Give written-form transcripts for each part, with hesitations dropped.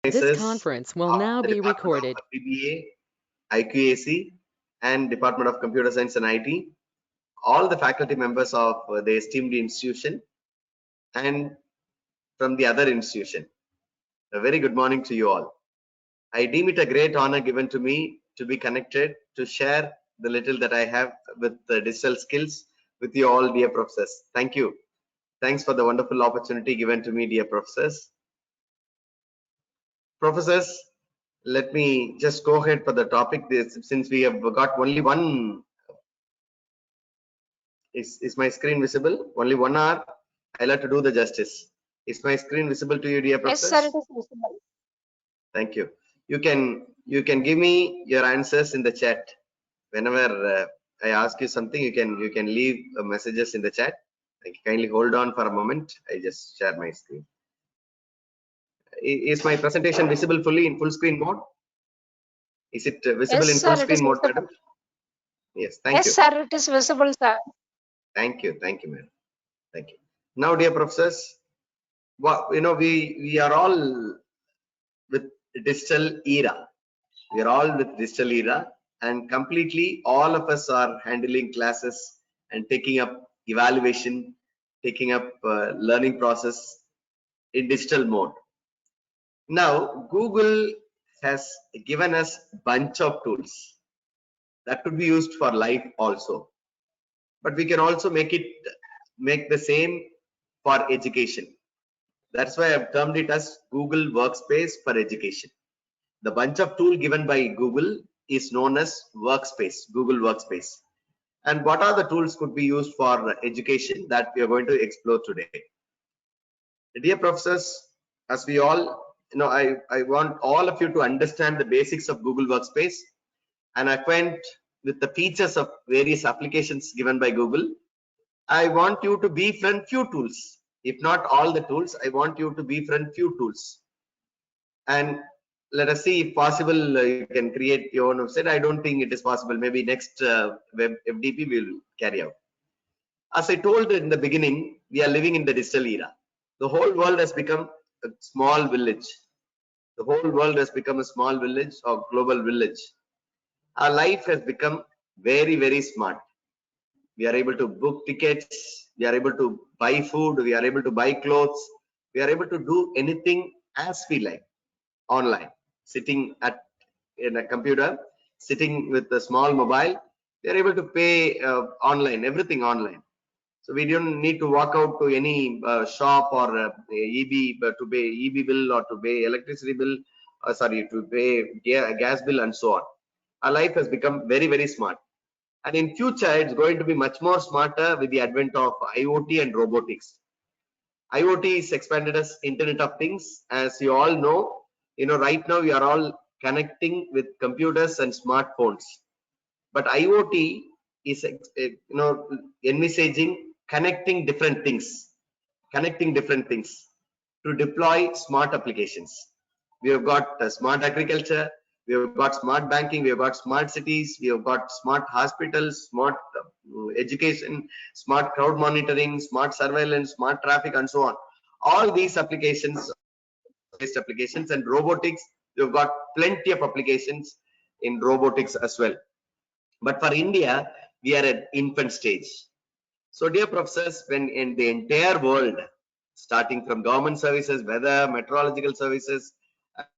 This conference will now be recorded. Dept of BBA, IQAC, and Department of Computer Science and IT, all the faculty members of the esteemed institution, and from the other institution. A very good morning to you all. I deem it a great honor given to me to be connected, to share the little that I have with the digital skills with you all, dear professors. Thank you. Thanks for the wonderful opportunity given to me, dear professors. Professors, let me just go ahead for the topic. Since we have got only one, is my screen visible? Only 1 hour. I'll have to do the justice. Is my screen visible to you, dear professors? Yes, sir, it is visible. Thank you. You can give me your answers in the chat. Whenever I ask you something, you can leave messages in the chat. Kindly hold on for a moment. I just share my screen. Is my presentation visible fully in full screen mode? Is it visible Yes, in full sir, it is screen mode, visible. madam? Yes, thank you. Yes, sir, it is visible, sir. Thank you, madam. Thank you. Now, dear professors, we are all with digital era. We are all with digital era, and completely all of us are handling classes and taking up evaluation, taking up learning process in digital mode. Now, Google has given us bunch of tools that could be used for life also, but we can also make the same for education. That's why I've termed it as Google Workspace for education. The bunch of tool given by Google is known as Workspace, Google Workspace. And what are the tools could be used for education that we are going to explore today? Dear professors, as we all I want all of you to understand the basics of Google Workspace and acquaint with the features of various applications given by Google. I want you to befriend few tools. If not all the tools, I want you to befriend few tools. And let us see if possible you can create your own website. I don't think it is possible. Maybe next web FDP will carry out. As I told in the beginning, we are living in the digital era. The whole world has become a small village. The whole world has become a small village or global village. Our life has become very, very smart. We are able to book tickets. We are able to buy food. We are able to buy clothes. We are able to do anything as we like online. Sitting in a computer, sitting with a small mobile, we are able to pay online, everything online. So we don't need to walk out to any shop or EB to pay EB bill or to pay electricity bill, to pay gas bill and so on. Our life has become very, very smart. And in future, it's going to be much more smarter with the advent of IoT and robotics. IoT is expanded as Internet of Things. As you all know, right now we are all connecting with computers and smartphones. But IoT is, envisaging connecting different things to deploy smart applications. We have got smart agriculture, we have got smart banking, we have got smart cities, we have got smart hospitals, smart education, smart crowd monitoring, smart surveillance, smart traffic, and so on. All these applications and robotics, we've got plenty of applications in robotics as well. But for India, we are at infant stage. So dear professors, when in the entire world, starting from government services, weather, meteorological services,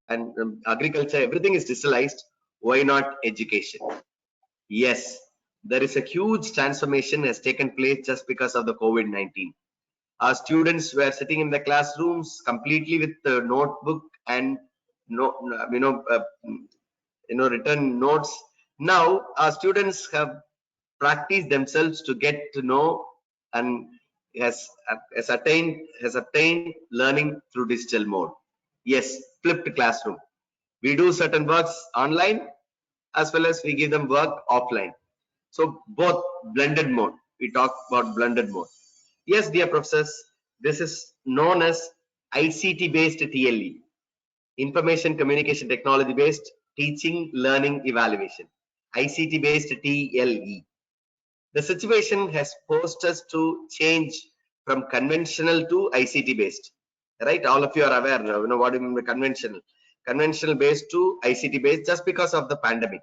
and agriculture, everything is digitalized, why not education? Yes, there is a huge transformation has taken place just because of the COVID-19. Our students were sitting in the classrooms completely with the notebook and written notes. Now our students have practiced themselves to get to know and has attained learning through digital mode. Yes, flipped classroom. We do certain works online as well as we give them work offline. So both blended mode. We talk about blended mode. Yes, dear professors, this is known as ICT based TLE, Information Communication Technology based Teaching Learning Evaluation, ICT based TLE. The situation has forced us to change from conventional to ICT based. Right? All of you are aware, what do you mean by conventional? conventional based to ICT based just because of the pandemic.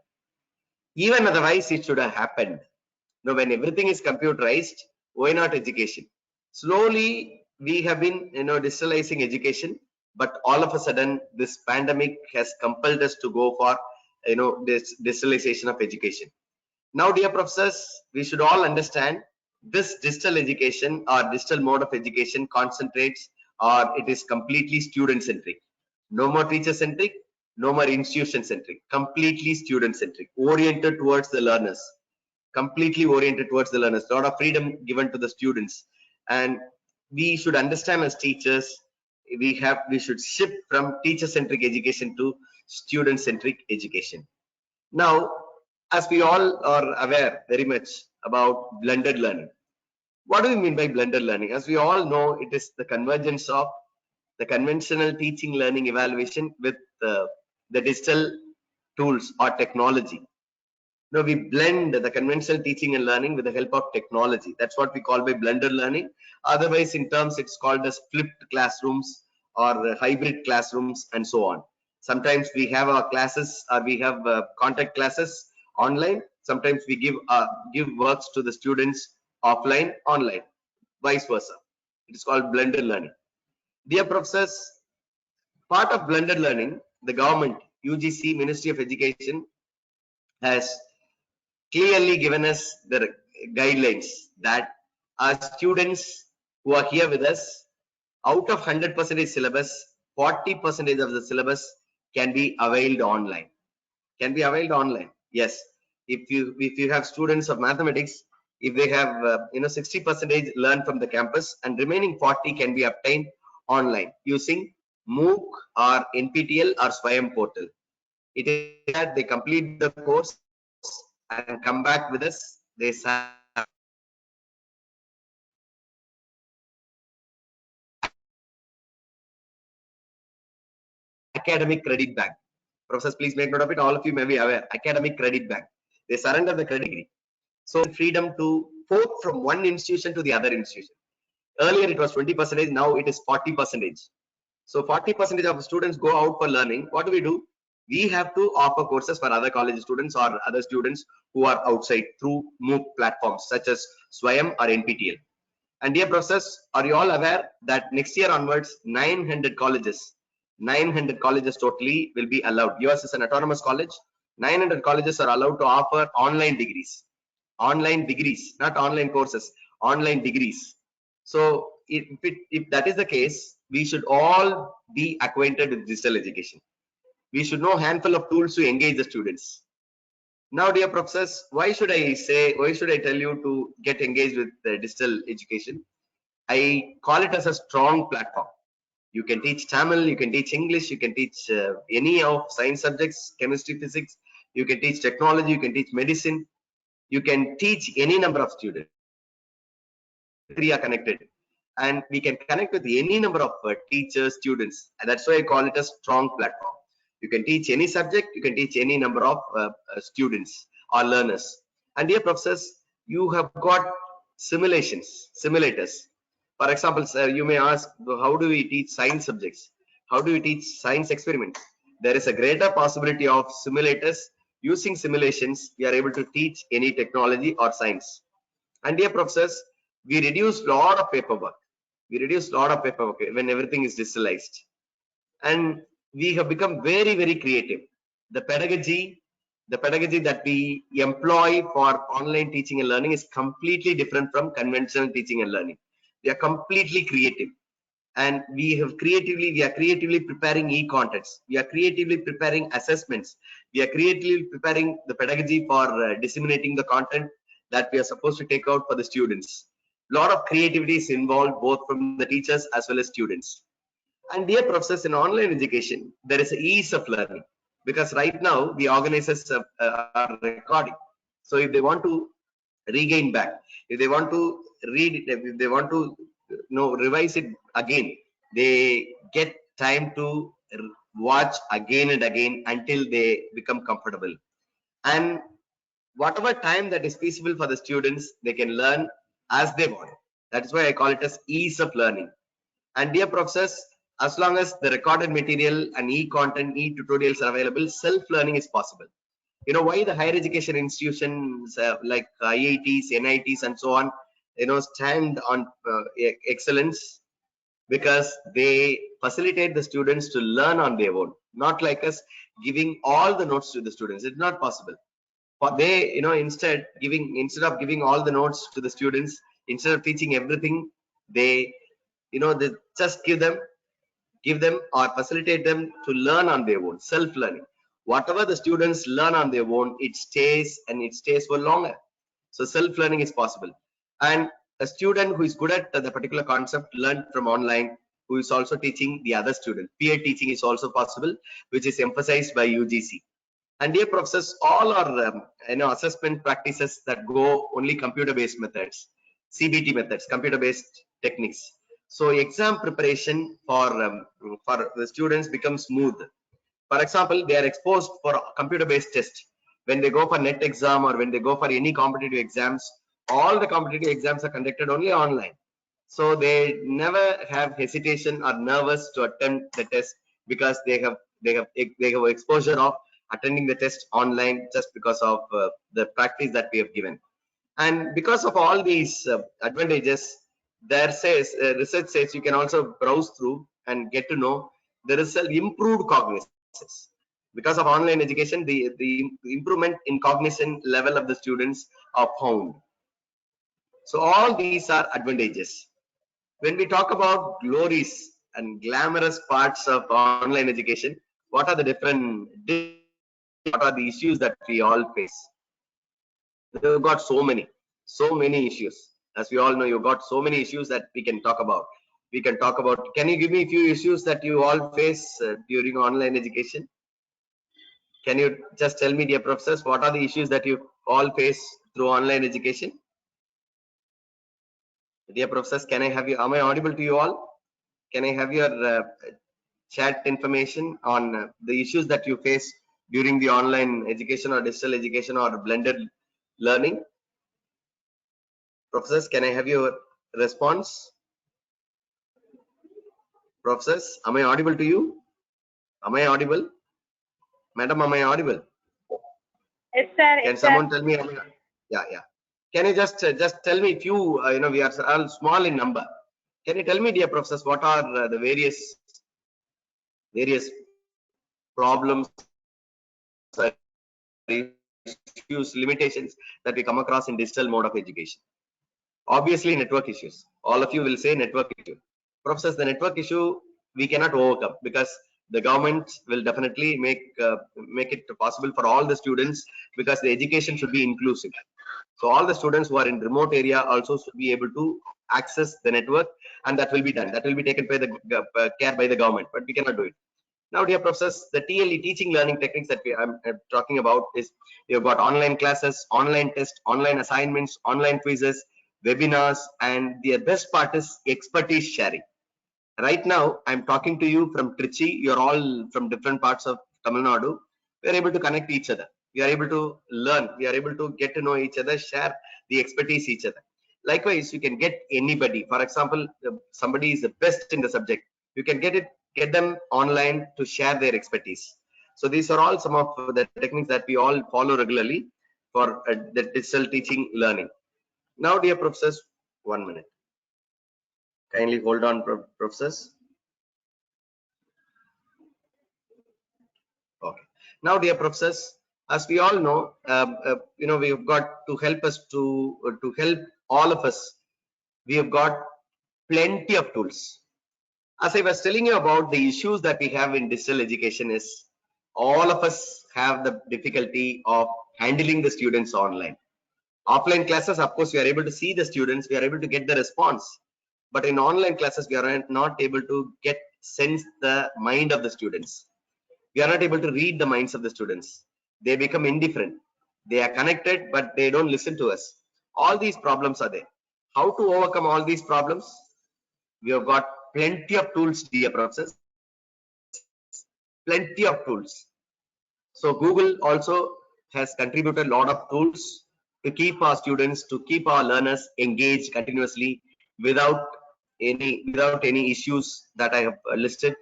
Even otherwise, it should have happened. Now, when everything is computerized, why not education? Slowly, we have been, digitalizing education, but all of a sudden, this pandemic has compelled us to go for, this digitalization of education. Now, dear professors, we should all understand this digital education or digital mode of education concentrates, or it is completely student centric. No more teacher centric, no more institution centric, completely student centric, oriented towards the learners, completely oriented towards the learners. A lot of freedom given to the students, and we should understand as teachers, we should shift from teacher centric education to student centric education. Now, as we all are aware very much about blended learning. What do we mean by blended learning? As we all know, it is the convergence of the conventional teaching, learning, evaluation with the digital tools or technology. Now we blend the conventional teaching and learning with the help of technology. That's what we call by blended learning. Otherwise, in terms, it's called as flipped classrooms or hybrid classrooms and so on. Sometimes we have our classes or we have contact classes online. Sometimes we give works to the students offline, online, vice versa. It is called blended learning. Dear professors, part of blended learning, the government, UGC, Ministry of Education, has clearly given us the guidelines that our students who are here with us, out of 100% syllabus, 40% of the syllabus can be availed online. Can be availed online. Yes. If you have students of mathematics, if they have 60% learned from the campus and remaining 40 can be obtained online using MOOC or NPTEL or SWAYAM portal. It is that they complete the course and come back with us. They academic credit bank. Professors, please make note of it. All of you may be aware. Academic credit bank. They surrender the credit degree. So freedom to vote from one institution to the other institution. Earlier it was 20%. Now it is 40%. So 40% of students go out for learning. What do? We have to offer courses for other college students or other students who are outside through MOOC platforms such as SWAYAM or NPTEL. And dear professors, are you all aware that next year onwards, 900 colleges totally will be allowed. Yours is an autonomous college. 900 colleges are allowed to offer online degrees, not online courses, online degrees. So if that is the case, we should all be acquainted with digital education. We should know a handful of tools to engage the students. Now, dear professors, why should I tell you to get engaged with digital education? I call it as a strong platform. You can teach Tamil, you can teach English, you can teach any of science subjects, chemistry, physics, you can teach technology, you can teach medicine, you can teach any number of students. Three are connected, and we can connect with any number of teachers, students, and that's why I call it a strong platform. You can teach any subject, you can teach any number of students or learners. And dear professors, you have got simulators. For example, sir, you may ask, how do we teach science subjects? How do we teach science experiments? There is a greater possibility of simulators. Using simulations, we are able to teach any technology or science. And dear professors, we reduce lot of paperwork. When everything is digitalized. And we have become very, very creative. The pedagogy that we employ for online teaching and learning is completely different from conventional teaching and learning. We are completely creative, and we are creatively preparing e-contents. We are creatively preparing assessments. We are creatively preparing the pedagogy for disseminating the content that we are supposed to take out for the students. Lot of creativity is involved both from the teachers as well as students. And dear professors, in online education, there is ease of learning, because right now the organizers are recording. So if they want to regain back, if they want to read it, if they want to revise it again, they get time to watch again and again until they become comfortable. And whatever time that is feasible for the students, they can learn as they want. That is why I call it as ease of learning. And dear professors, as long as the recorded material and e-content, e-tutorials are available, self-learning is possible. You know why the higher education institutions like IITs, NITs and so on, stand on excellence? Because they facilitate the students to learn on their own, not like us giving all the notes to the students. It's not possible. For they, instead of giving all the notes to the students, instead of teaching everything, they, they just give them or facilitate them to learn on their own, self-learning. Whatever the students learn on their own, it stays and it stays for longer. So self-learning is possible. And a student who is good at the particular concept learned from online, who is also teaching the other student. Peer teaching is also possible, which is emphasized by UGC. And dear professors, all are assessment practices that go only computer-based methods, CBT methods, computer-based techniques. So exam preparation for the students becomes smooth. For example, they are exposed for computer-based test. When they go for net exam or when they go for any competitive exams, all the competitive exams are conducted only online. So they never have hesitation or nervous to attempt the test because they have exposure of attending the test online just because of the practice that we have given. And because of all these advantages, there says research says you can also browse through and get to know the result improved cognitions. Because of online education, the improvement in cognition level of the students are found. So all these are advantages. When we talk about glories and glamorous parts of online education, what are the what are the issues that we all face? We've got so many issues. As we all know, you've got so many issues that we can talk about. Can you give me a few issues that you all face during online education? Can you just tell me, dear professors, what are the issues that you all face through online education? Dear professors, can I have you? Am I audible to you all? Can I have your chat information on the issues that you face during the online education or digital education or blended learning? Professors, can I have your response? Professors, am I audible to you? Am I audible? Madam, am I audible? Yes, sir. Can Yes, someone sir. tell me? Yeah, yeah. Can you just tell me few, we are all small in number. Can you tell me, dear professors, what are the various problems, issues, limitations that we come across in digital mode of education? Obviously, network issues. All of you will say network issue. Professors, the network issue we cannot overcome because the government will definitely make it possible for all the students, because the education should be inclusive. So all the students who are in remote area also should be able to access the network, and that will be done. That will be taken by the care by the government, but we cannot do it. Now, dear professors, the TLE, teaching learning techniques, that I'm talking about is, you've got online classes, online tests, online assignments, online quizzes, webinars, and the best part is expertise sharing. Right now, I'm talking to you from Trichy. You're all from different parts of Tamil Nadu. We are able to connect each other. We are able to learn. We are able to get to know each other, share the expertise each other. Likewise, you can get anybody. For example, somebody is the best in the subject. You can get them online to share their expertise. So these are all some of the techniques that we all follow regularly for the digital teaching learning. Now, dear professors, 1 minute. Kindly hold on, professors. Okay. Now, dear professors, as we all know, we've got to help us to help all of us. We have got plenty of tools. As I was telling you about the issues that we have in digital education is, all of us have the difficulty of handling the students online. Offline classes, of course, we are able to see the students, we are able to get the response. But in online classes, we are not able to sense the mind of the students. We are not able to read the minds of the students. They become indifferent. They are connected, but they don't listen to us. All these problems are there. How to overcome all these problems? We have got plenty of tools, dear professors. Plenty of tools. So Google also has contributed a lot of tools to keep our students, to keep our learners engaged continuously without without any issues that I have listed.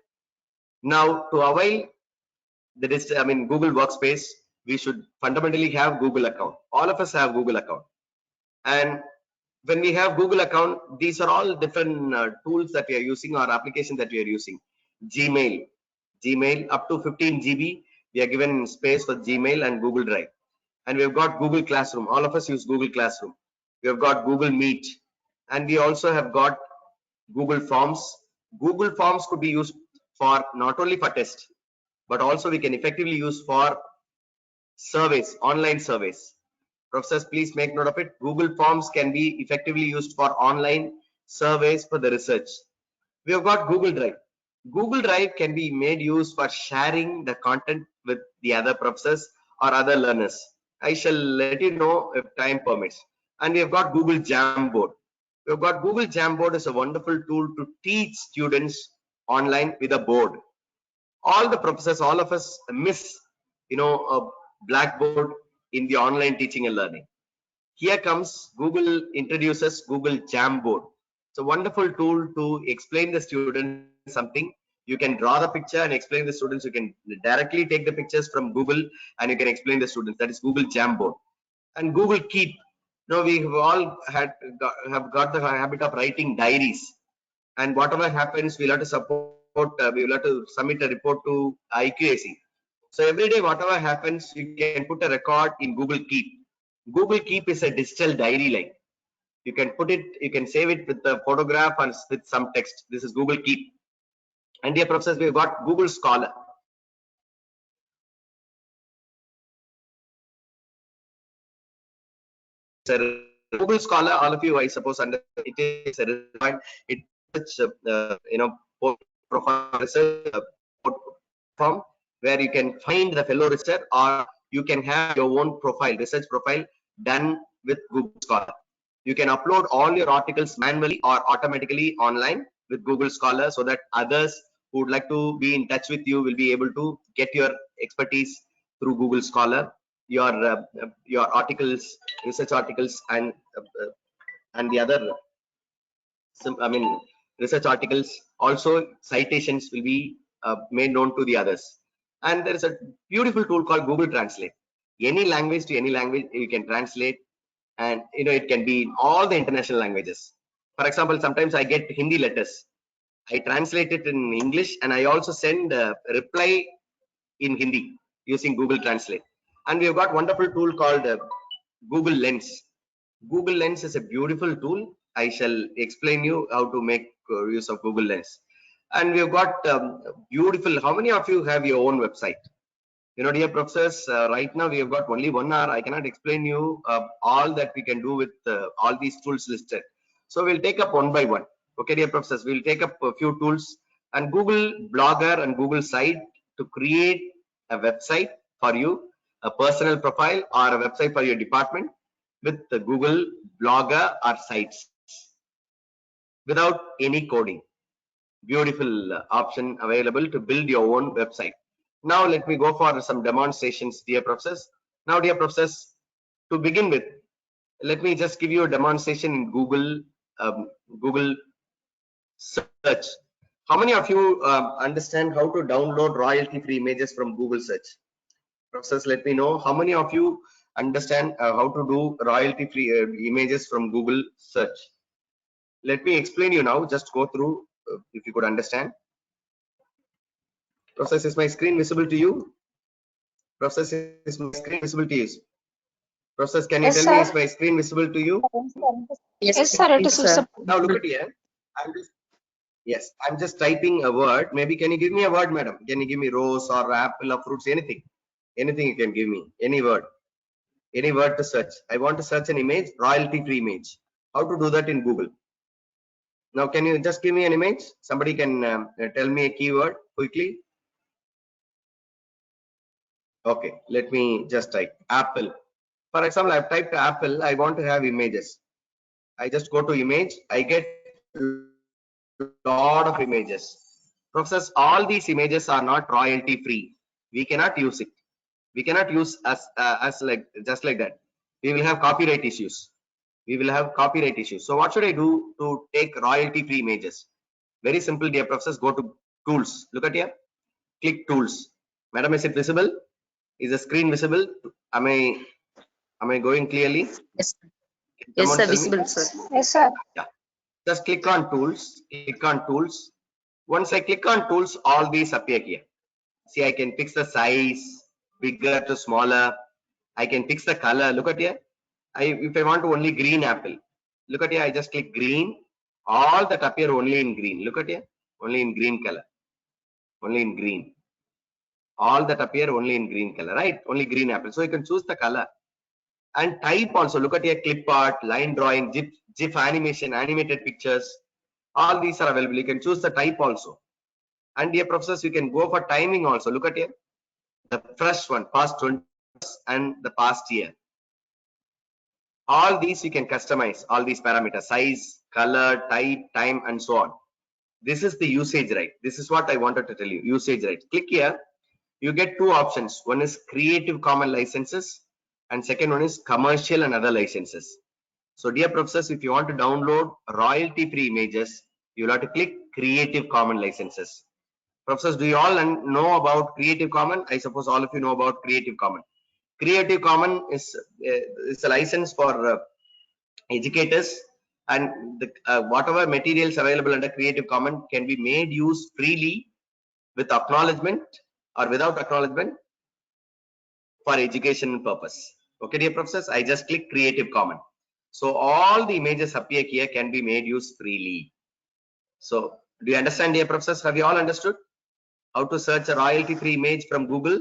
Now, to avail Google Workspace, we should fundamentally have Google account. All of us have Google account, and when we have Google account, these are all different tools that we are using or applications that we are using. Gmail up to 15 GB, we are given space for Gmail and Google Drive. And we've got Google Classroom. All of us use Google Classroom. We have got Google Meet, and we also have got Google Forms. Google Forms could be used for not only for test, but also we can effectively use for surveys, online surveys. Professors, please make note of it. Google Forms can be effectively used for online surveys for the research. We have got Google Drive. Google Drive can be made use for sharing the content with the other professors or other learners. I shall let you know if time permits. And we have got Google Jamboard. We have got Google Jamboard is a wonderful tool to teach students online with a board. All the professors, all of us miss, a blackboard in the online teaching and learning. Here comes Google introduces Google Jamboard. It's a wonderful tool to explain the students something. You can draw the picture and explain the students. You can directly take the pictures from Google and you can explain the students. That is Google Jamboard. And Google Keep. Now we have all have got the habit of writing diaries, and whatever happens, we'll have to we'll have to submit a report to IQAC. So every day, whatever happens, you can put a record in Google Keep. Google Keep is a digital diary like. You can put it, you can save it with the photograph and with some text. This is Google Keep. And dear professors, we've got Google Scholar. Google Scholar, all of you, I suppose, understand it is a profile research platform where you can find the fellow researcher, or you can have your own profile, research profile done with Google Scholar. You can upload all your articles manually or automatically online with Google Scholar, so that others who would like to be in touch with you will be able to get your expertise through Google Scholar, your articles, research articles, and the other research articles, also citations will be made known to the others. And there is a beautiful tool called Google Translate. Any language to any language you can translate, and it can be in all the international languages. For example, sometimes I get Hindi letters. I translate it in English, and I also send a reply in Hindi using Google Translate. And we have got wonderful tool called Google Lens. Google Lens is a beautiful tool. I shall explain you how to make use of Google Lens. And we have got beautiful. How many of you have your own website? Dear professors, right now we have got only 1 hour. I cannot explain you all that we can do with all these tools listed. So we'll take up one by one. Okay, dear professors, we'll take up a few tools, and Google Blogger and Google Site to create a website for you, a personal profile or a website for your department with the Google Blogger or Sites without any coding. Beautiful option available to build your own website. Now let me go for some demonstrations, dear professors. Now, dear professors, to begin with, let me just give you a demonstration in Google search. How many of you understand how to download royalty-free images from Google search? Professors, let me know how many of you understand how to do royalty-free images from Google search. Let me explain you now. Just go through if you could understand. Professors, is my screen visible to you? Professors, is my screen visible to you? Professors, can you tell me, is my screen visible to you? Yes, sir, it is visible. Now look at here. I'm just typing a word. Maybe can you give me a word, madam? Can you give me rose or apple or fruits? Anything you can give me. Any word to search. I want to search an image, royalty-free image. How to do that in Google? Now, can you just give me an image? Somebody can tell me a keyword quickly. Okay, let me just type apple. For example, I've typed apple. I want to have images. I just go to image. I get a lot of images. Professors, all these images are not royalty free. We cannot use it. We cannot use as like just like that. We will have copyright issues. we will have copyright issues. So what should I do to take royalty free images? Very simple, dear professors. Go to tools. Look at here. Click tools. Madam, is it visible? Is the screen visible? Am I going clearly? Yes, Can yes, someone sir. tell me? Visible, sir. Yes, sir. Yeah. Just click on tools. Click on tools. Once I click on tools, all these appear here. See, I can fix the size, bigger to smaller. I can fix the color. Look at here. If I want to only green apple, look at here. I just click green. All that appear only in green. Look at here. Only in green color. Only in green. All that appear only in green color, right? Only green apple. So you can choose the color. And type also. Look at here. Clip art, line drawing, GIF animation, animated pictures. All these are available. You can choose the type also. And dear professors, you can go for timing also. Look at here. The first one, past 20 and the past year. All these you can customize, all these parameters, size, color, type, time, and so on. This is the usage right. This is what I wanted to tell you, usage right. Click here. You get two options. One is Creative Commons licenses and second one is commercial and other licenses. So dear professors, if you want to download royalty free images, you'll have to click Creative Commons licenses. Professors, do you all know about Creative Commons? I suppose all of you know about Creative Commons. Creative Commons is a license for educators, and whatever materials available under Creative Commons can be made use freely with acknowledgement or without acknowledgement for education purpose. Okay, dear professors, I just click Creative Commons. So all the images appear here can be made use freely. So do you understand, dear professors? Have you all understood how to search a royalty free image from Google?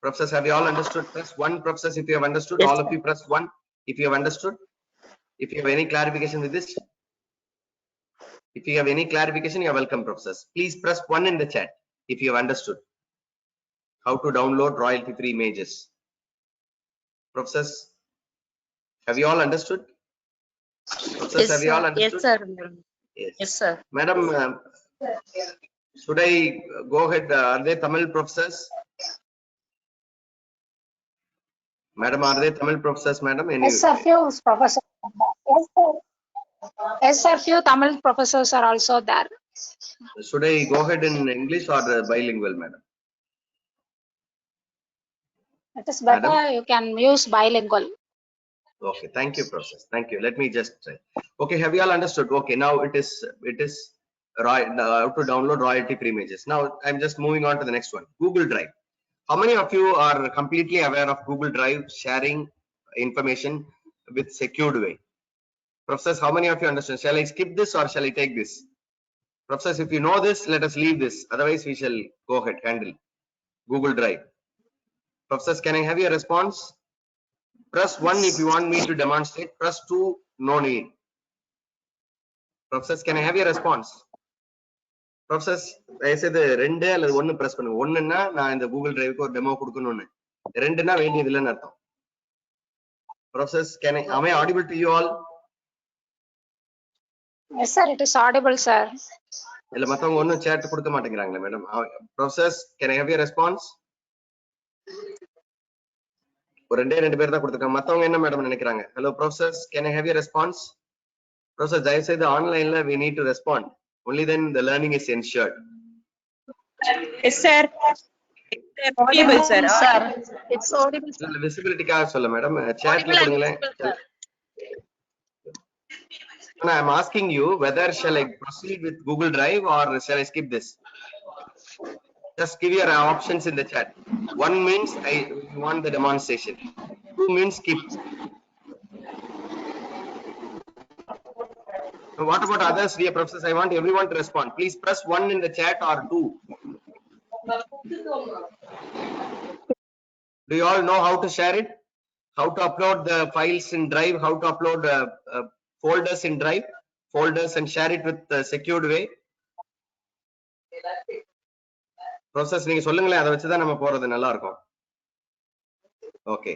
Professors, have you all understood? Press 1, professors, if you have understood. Yes, All of you press 1 if you have understood. If you have any clarification with this, if you have any clarification, you are welcome, professors. Please press 1 in the chat if you have understood how to download royalty free images. Professors, have you all understood? Professors, Yes, have you all sir. understood? Yes, sir. Yes. Yes, sir. Madam, should I go ahead? Are they Tamil professors? Madam, are they Tamil professors, madam? Yes, sir. Few professors. Yes, sir. Yes, sir. Few Tamil professors are also there. Should I go ahead in English or bilingual, madam? It is better Madam? you can use bilingual. Okay, thank you, professor. Thank you. Let me just try. Okay, have you all understood? Okay, now it is right how to download royalty free images. Now I'm just moving on to the next one. Google Drive. How many of you are completely aware of Google Drive sharing information with secured way? Professors, how many of you understand? Shall I skip this or shall I take this? Professors, if you know this, let us leave this. Otherwise, we shall go ahead, handle Google Drive. Professors, can I have your response? Press 1 if you want me to demonstrate. Press 2, no need. Professors, can I have your response? Professors, I said ரெண்டு அல்லது ஒன்னு press பண்ணுங்க. ஒண்ணுன்னா நான் இந்த Google Drive-க்கு ஒரு demo கொடுக்கணும்னு. ரெண்டுன்னா வேண்டியது இல்லைன்னு அர்த்தம். Professors, am I audible to you all? Yes, sir. It is audible, sir. இல்ல மத்தவங்க ஒன்னும் chat கொடுக்க மாட்டேங்கிறாங்களே madam. Professors, can I have your response? ஒரு ரெண்டு பேர் தான் கொடுத்திருக்காங்க. மத்தவங்க என்ன மேடம் நினைக்கிறாங்க? Hello professors, can I have your response? Professors, தயவு செய்து ஆன்லைன்ல we need to respond. Only then the learning is ensured. Yes, sir. Audible, sir. Sir, it's audible, sir. இல்ல விசிபிலிட்டிக்காக சொல்ல மேடம். chatல கொடுங்களேன். I am asking you whether shall I proceed with Google Drive or shall I skip this? Just give your options in the chat. 1 means I want the demonstration. 2 means skip. What about others, dear professors? I want everyone to respond. Please press 1 in the chat or 2. Do you all know how to share it? How to upload the files in Drive? How to upload folders in Drive? Folders and share it with secured way? Professors, நீங்க சொல்லுங்களேன், அதை வச்சுதான் நம்ம போறது நல்லா இருக்கும். Okay,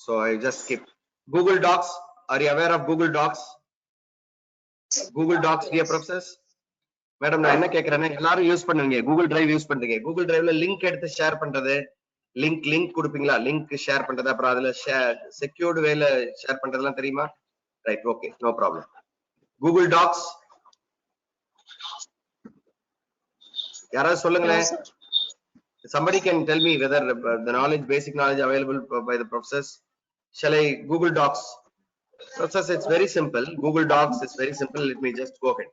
so I just skip. Google Docs. Are you aware of Google Docs? Google Docs, dear professors. Madam நான் என்ன கேக்குறேன்னா எல்லாரும் யூஸ் பண்ணுங்க. Google Drive யூஸ் பண்றீங்க. Google Driveல லிங்க் எடுத்து ஷேர் பண்றது, லிங்க் கொடுப்பீங்களா? லிங்க் ஷேர் பண்றது, அப்புறம் அதுல செக்யூர்டு வேல ஷேர் பண்றதெல்லாம் தெரியுமா? Right, okay, no problem. Google Docs. Yara Yes, sir. somebody can tell me whether the knowledge, basic knowledge available by the professors. Shall I Google Docs? Professors, it's very simple. Google Docs is very simple. Let me just go ahead.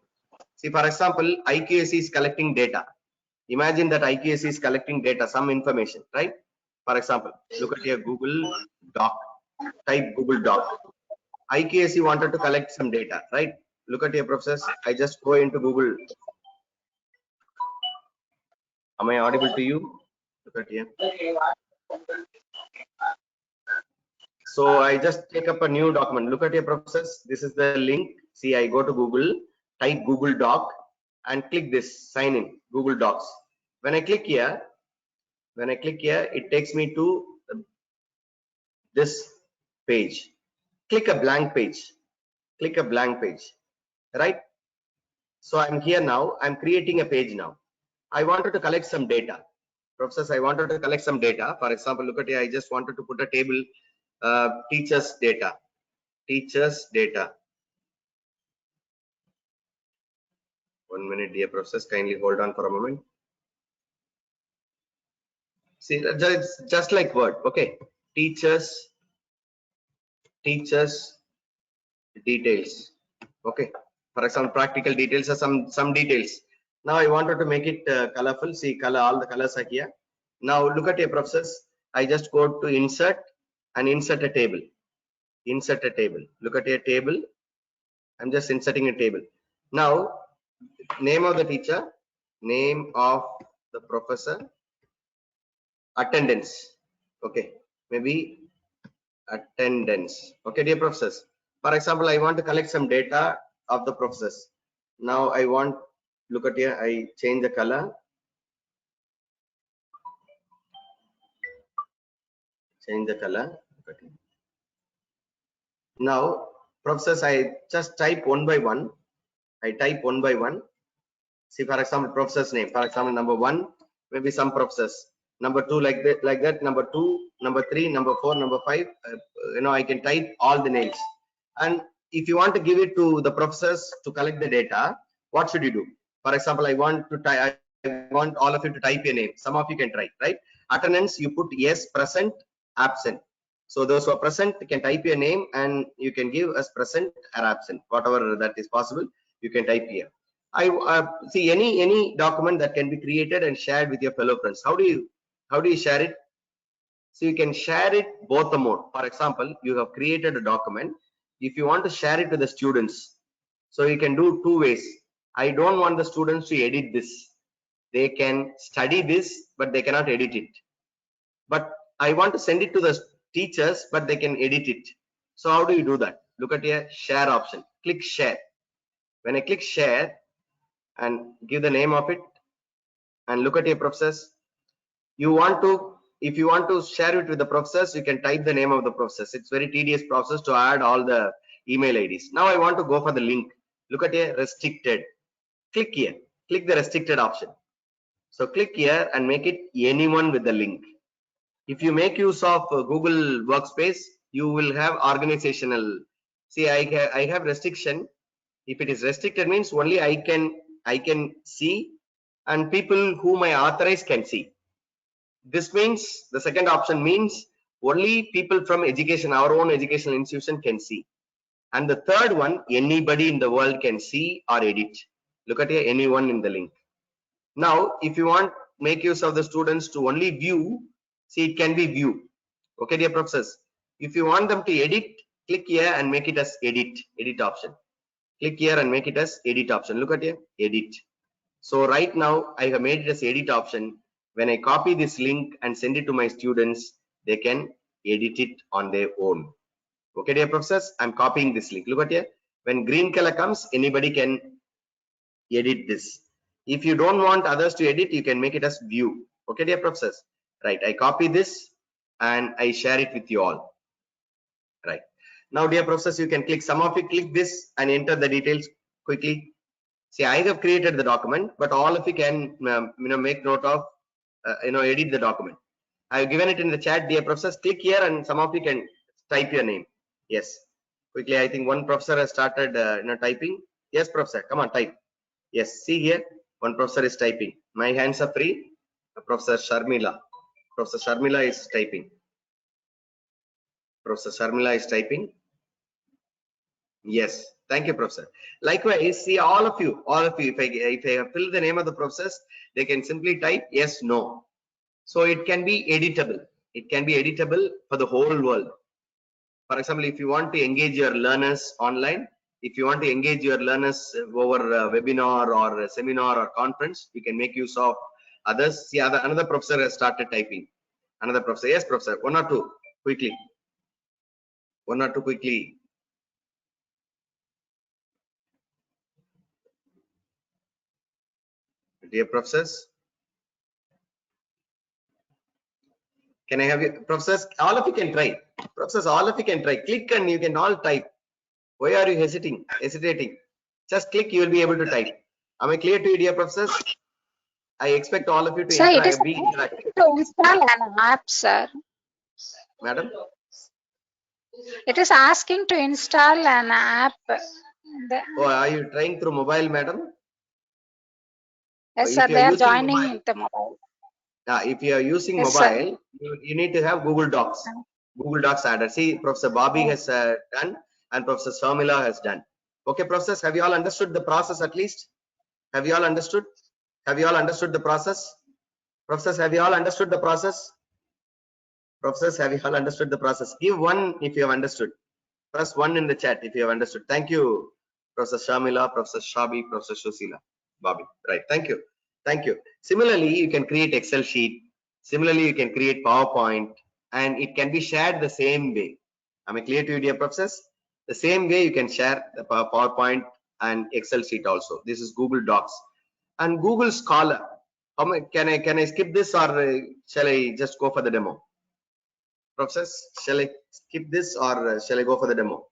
See, for example, IQAC is collecting data. Imagine that IQAC is collecting data, some information, right? For example, look at your Google Doc. Type Google Doc. IQAC wanted to collect some data, right? Look at your process. I just go into Google. Am I audible to you? Look at here. So I just take up a new document. Look at your process. This is the link. See, I go to Google, type Google Doc and click this sign in Google Docs. When I click here, it takes me to this page. Click a blank page. Click a blank page, right? So I'm here now. I'm creating a page now. I wanted to collect some data. Professors, I wanted to collect some data. For example, look at here. I just wanted to put a table, teachers data. Teachers data. 1 minute, dear professors. Kindly hold on for a moment. See, it's just like Word. Okay. Teachers details. Okay. For example, practical details or some details. Now I wanted to make it colorful. See, color, all the colors are here. Now look at your process. I just go to insert and insert a table. Insert a table. Look at your table. I'm just inserting a table. Now, name of the teacher, name of the professor, attendance. Okay, maybe attendance. Okay, dear professors. For example, I want to collect some data of the professors. Now I want, look at here, I change the color. Change the color. Okay. Now, professors, I just type one by one. I type one by one. See, for example, professor's name. For example, number 1, maybe some professors. Number 2, like that. Number 2, number 3, number 4, number 5. I can type all the names. And if you want to give it to the professors to collect the data, what should you do? For example, I want all of you to type your name. Some of you can try, right? Attendance, you put yes, present, absent. So those who are present can type your name and you can give as present or absent, whatever that is possible. You can type here. I see any document that can be created and shared with your fellow friends. How do you share it? So you can share it both the mode. For example, you have created a document. If you want to share it to the students, so you can do 2 ways. I don't want the students to edit this. They can study this, but they cannot edit it. But I want to send it to the teachers, but they can edit it. So how do you do that? Look at your share option. Click share. When I click share and give the name of it and look at your process, if you want to share it with the professors, you can type the name of the professors. It's very tedious process to add all the email IDs. Now I want to go for the link. Look at here, restricted. Click here. Click the restricted option. So click here and make it anyone with the link. If you make use of Google Workspace, you will have organizational. See, I have restriction. If it is restricted, means only I can see, and people whom I authorize can see. This means the second option means only people from education, our own educational institution can see. And the third one, anybody in the world can see or edit. Look at here, anyone in the link. Now, if you want make use of the students to only view, see, it can be view. Okay, dear professors. If you want them to edit, click here and make it as edit option. Click here and make it as edit option. Look at here, edit. So right now I have made it as edit option. When I copy this link and send it to my students, they can edit it on their own. Okay, dear professors, I'm copying this link. Look at here. When green color comes, anybody can edit this. If you don't want others to edit, you can make it as view. Okay, dear professors. Right, I copy this and I share it with you all. Right. Now, dear professors, you can click. Some of you click this and enter the details quickly. See, I have created the document, but all of you can make note of edit the document. I have given it in the chat, dear professors. Click here and some of you can type your name. Yes. Quickly, I think one professor has started typing. Yes, professor, come on, type. Yes, see here, one professor is typing. My hands are free. Professor Sharmila. Professor Sharmila is typing. Professor Sharmila is typing. Yes, thank you, professor. Likewise, see all of you, if I fill the name of the professors, they can simply type yes, no. So it can be editable. It can be editable for the whole world. For example, if you want to engage your learners online, if you want to engage your learners over a webinar or a seminar or conference, you can make use of others. See, another professor has started typing. Another professor. Yes, professor. One or two quickly. One or two quickly. Dear professors, can I have you, professors? All of you can try. Professors, all of you can try. Click and you can all type. Why are you hesitating? Just click, you will be able to type. Am I clear to you, dear professors? I expect all of you to Sir, it is be interactive. to install an app, sir. Madam? It is asking to install an app. Oh, are you trying through mobile, madam? Yes, If sir, you they are are using joining mobile, with the mobile. if you are using Yes, sir. mobile, you need to have Google Docs. Google Docs added. See, Professor Bobby has done and Professor Shamila has done. Okay, professors, have you all understood the process at least? Have you all understood? Have you all understood the process? Professors, have you all understood the process? Professors, have you all understood the process? Give one if you have understood. Press one in the chat if you have understood. Thank you, Professor Shamila, Professor Shabi, Professor Shosila, Bobby. Right. Thank you. Thank you. Similarly, you can create Excel sheet. Similarly, you can create PowerPoint, and it can be shared the same way. Am I clear to you, dear professors? The same way you can share the PowerPoint and Excel sheet also. This is Google Docs and Google Scholar. Can I skip this or shall I just go for the demo? Professors, shall I skip this or shall I go for the demo?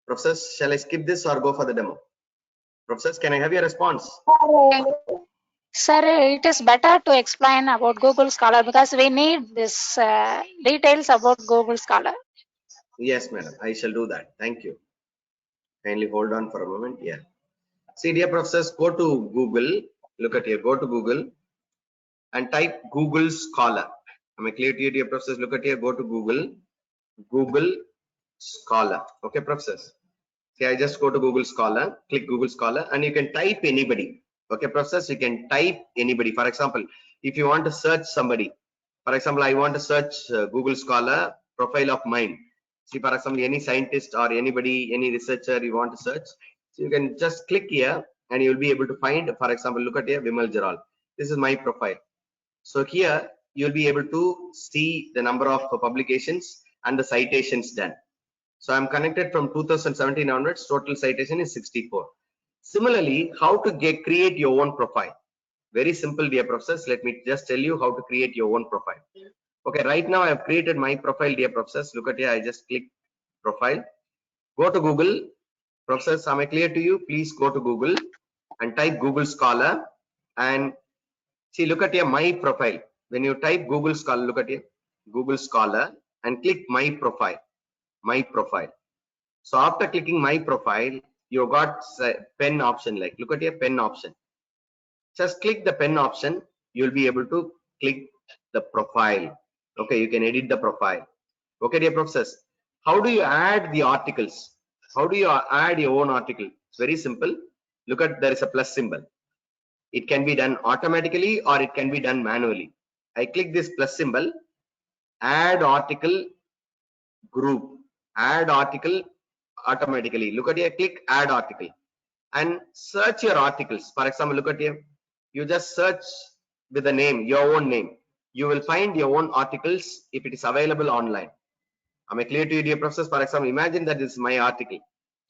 Professors, shall I skip this or go for the demo? Professors, can I have your response? Sir, it is better to explain about Google Scholar because we need this details about Google Scholar. Yes, madam. I shall do that. Thank you. Kindly hold on for a moment. Yeah. See, dear professors, go to Google. Look at here. Go to Google and type Google Scholar. Am I clear to you, dear professors? Look at here. Go to Google. Google Scholar. Okay, professors. See, I just go to Google Scholar. Click Google Scholar, and you can type anybody. Okay, professors, you can type anybody. For example, if you want to search somebody, for example, I want to search Google Scholar profile of mine. See, for example, any scientist or anybody, any researcher you want to search, so you can just click here and you will be able to find, for example, look at here, A.Vimal Jerald. This is my profile. So here you'll be able to see the number of publications and the citations done. So I'm connected from 2017 onwards, total citation is 64. Similarly, how to create your own profile? Very simple, dear professors. Let me just tell you how to create your own profile. Okay, right now I have created my profile, dear professors. Look at here, I just click profile. Go to Google. Professors, am I clear to you? Please go to Google and type Google Scholar and see, look at here, my profile. When you type Google Scholar, look at here, Google Scholar and click my profile, my profile. So after clicking my profile, you got pen option, like look at your pen option. Just click the pen option, you'll be able to click the profile. Okay, you can edit the profile. Okay, dear professors, how do you add the articles? How do you add your own article? It's very simple. Look at, there is a plus symbol. It can be done automatically or it can be done manually. I click this plus symbol, add article group, add article automatically. Look at here, click add article and search your articles. For example, look at here, you just search with the name, your own name. You will find your own articles if it is available online. Am I clear to you, dear professors? For example, imagine that this is my article.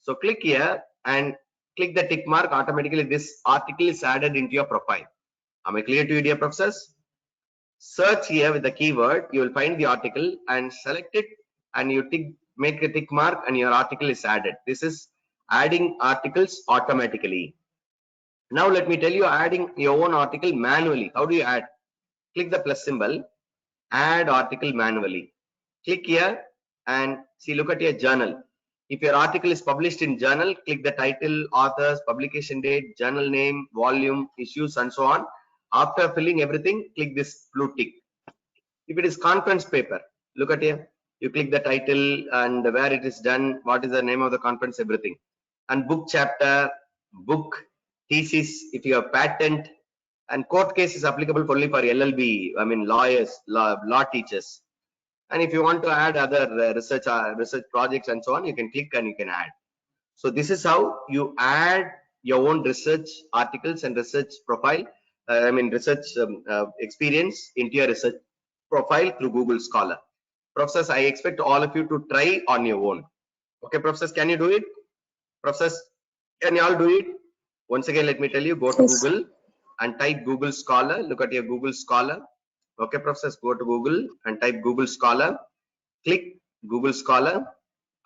So click here and click the tick mark. Automatically, this article is added into your profile. Am I clear to you, dear professors? Search here with the keyword. You will find the article and select it, and you make a tick mark, and your article is added. This is adding articles automatically. Now let me tell you adding your own article manually. How do you add? Click the plus symbol, add article manually. Click here and See, look at your journal. If your article is published in journal, click the title, authors, publication date, journal name, volume, issues, and so on. After filling everything, click this blue tick. If it is conference paper, look at here. You click the title and where it is done, what is the name of the conference, everything. And book chapter, book, thesis, if you have patent, and court case is applicable only for LLB, I mean lawyers, law teachers. And if you want to add other research projects and so on, you can click and you can add. So this is how you add your own research articles and research profile, research experience into your research profile through Google Scholar. Professors, I expect all of you to try on your own. Okay, professors, can you do it? Professors, can you all do it? Once again, let me tell you, go to Google and type Google Scholar. Look at your Google Scholar. Okay, professors, go to Google and type Google Scholar. Click Google Scholar,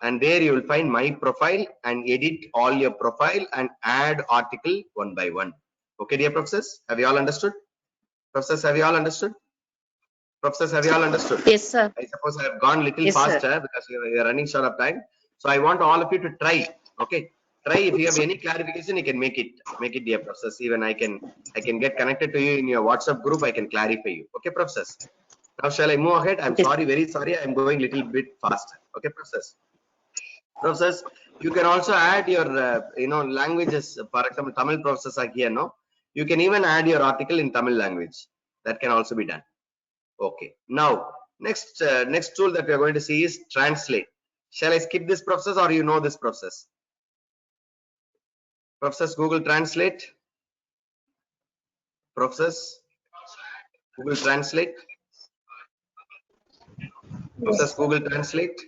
and there you will find my profile and edit all your profile and add article one by one. Okay, dear professors, have you all understood? Professors, have you all understood? Professors, have you all understood? Yes, sir. I suppose I have gone little Yes, sir. faster because we are running short of time. So I want all of you to try. Okay, try. If you have any clarification, you can make it, dear professors. Even I can get connected to you in your WhatsApp group. I can clarify you. Okay, professors. Now shall I move ahead? I'm sorry, very sorry. I'm going little bit faster. Okay, professors. Professors, you can also add your languages. For example, Tamil professors are here. No, you can even add your article in Tamil language. That can also be done. Okay. Now next tool that we are going to see is translate. Shall I skip this process or you know this process? Professors, Google Translate. Professors, Google Translate. Professors, Google Translate.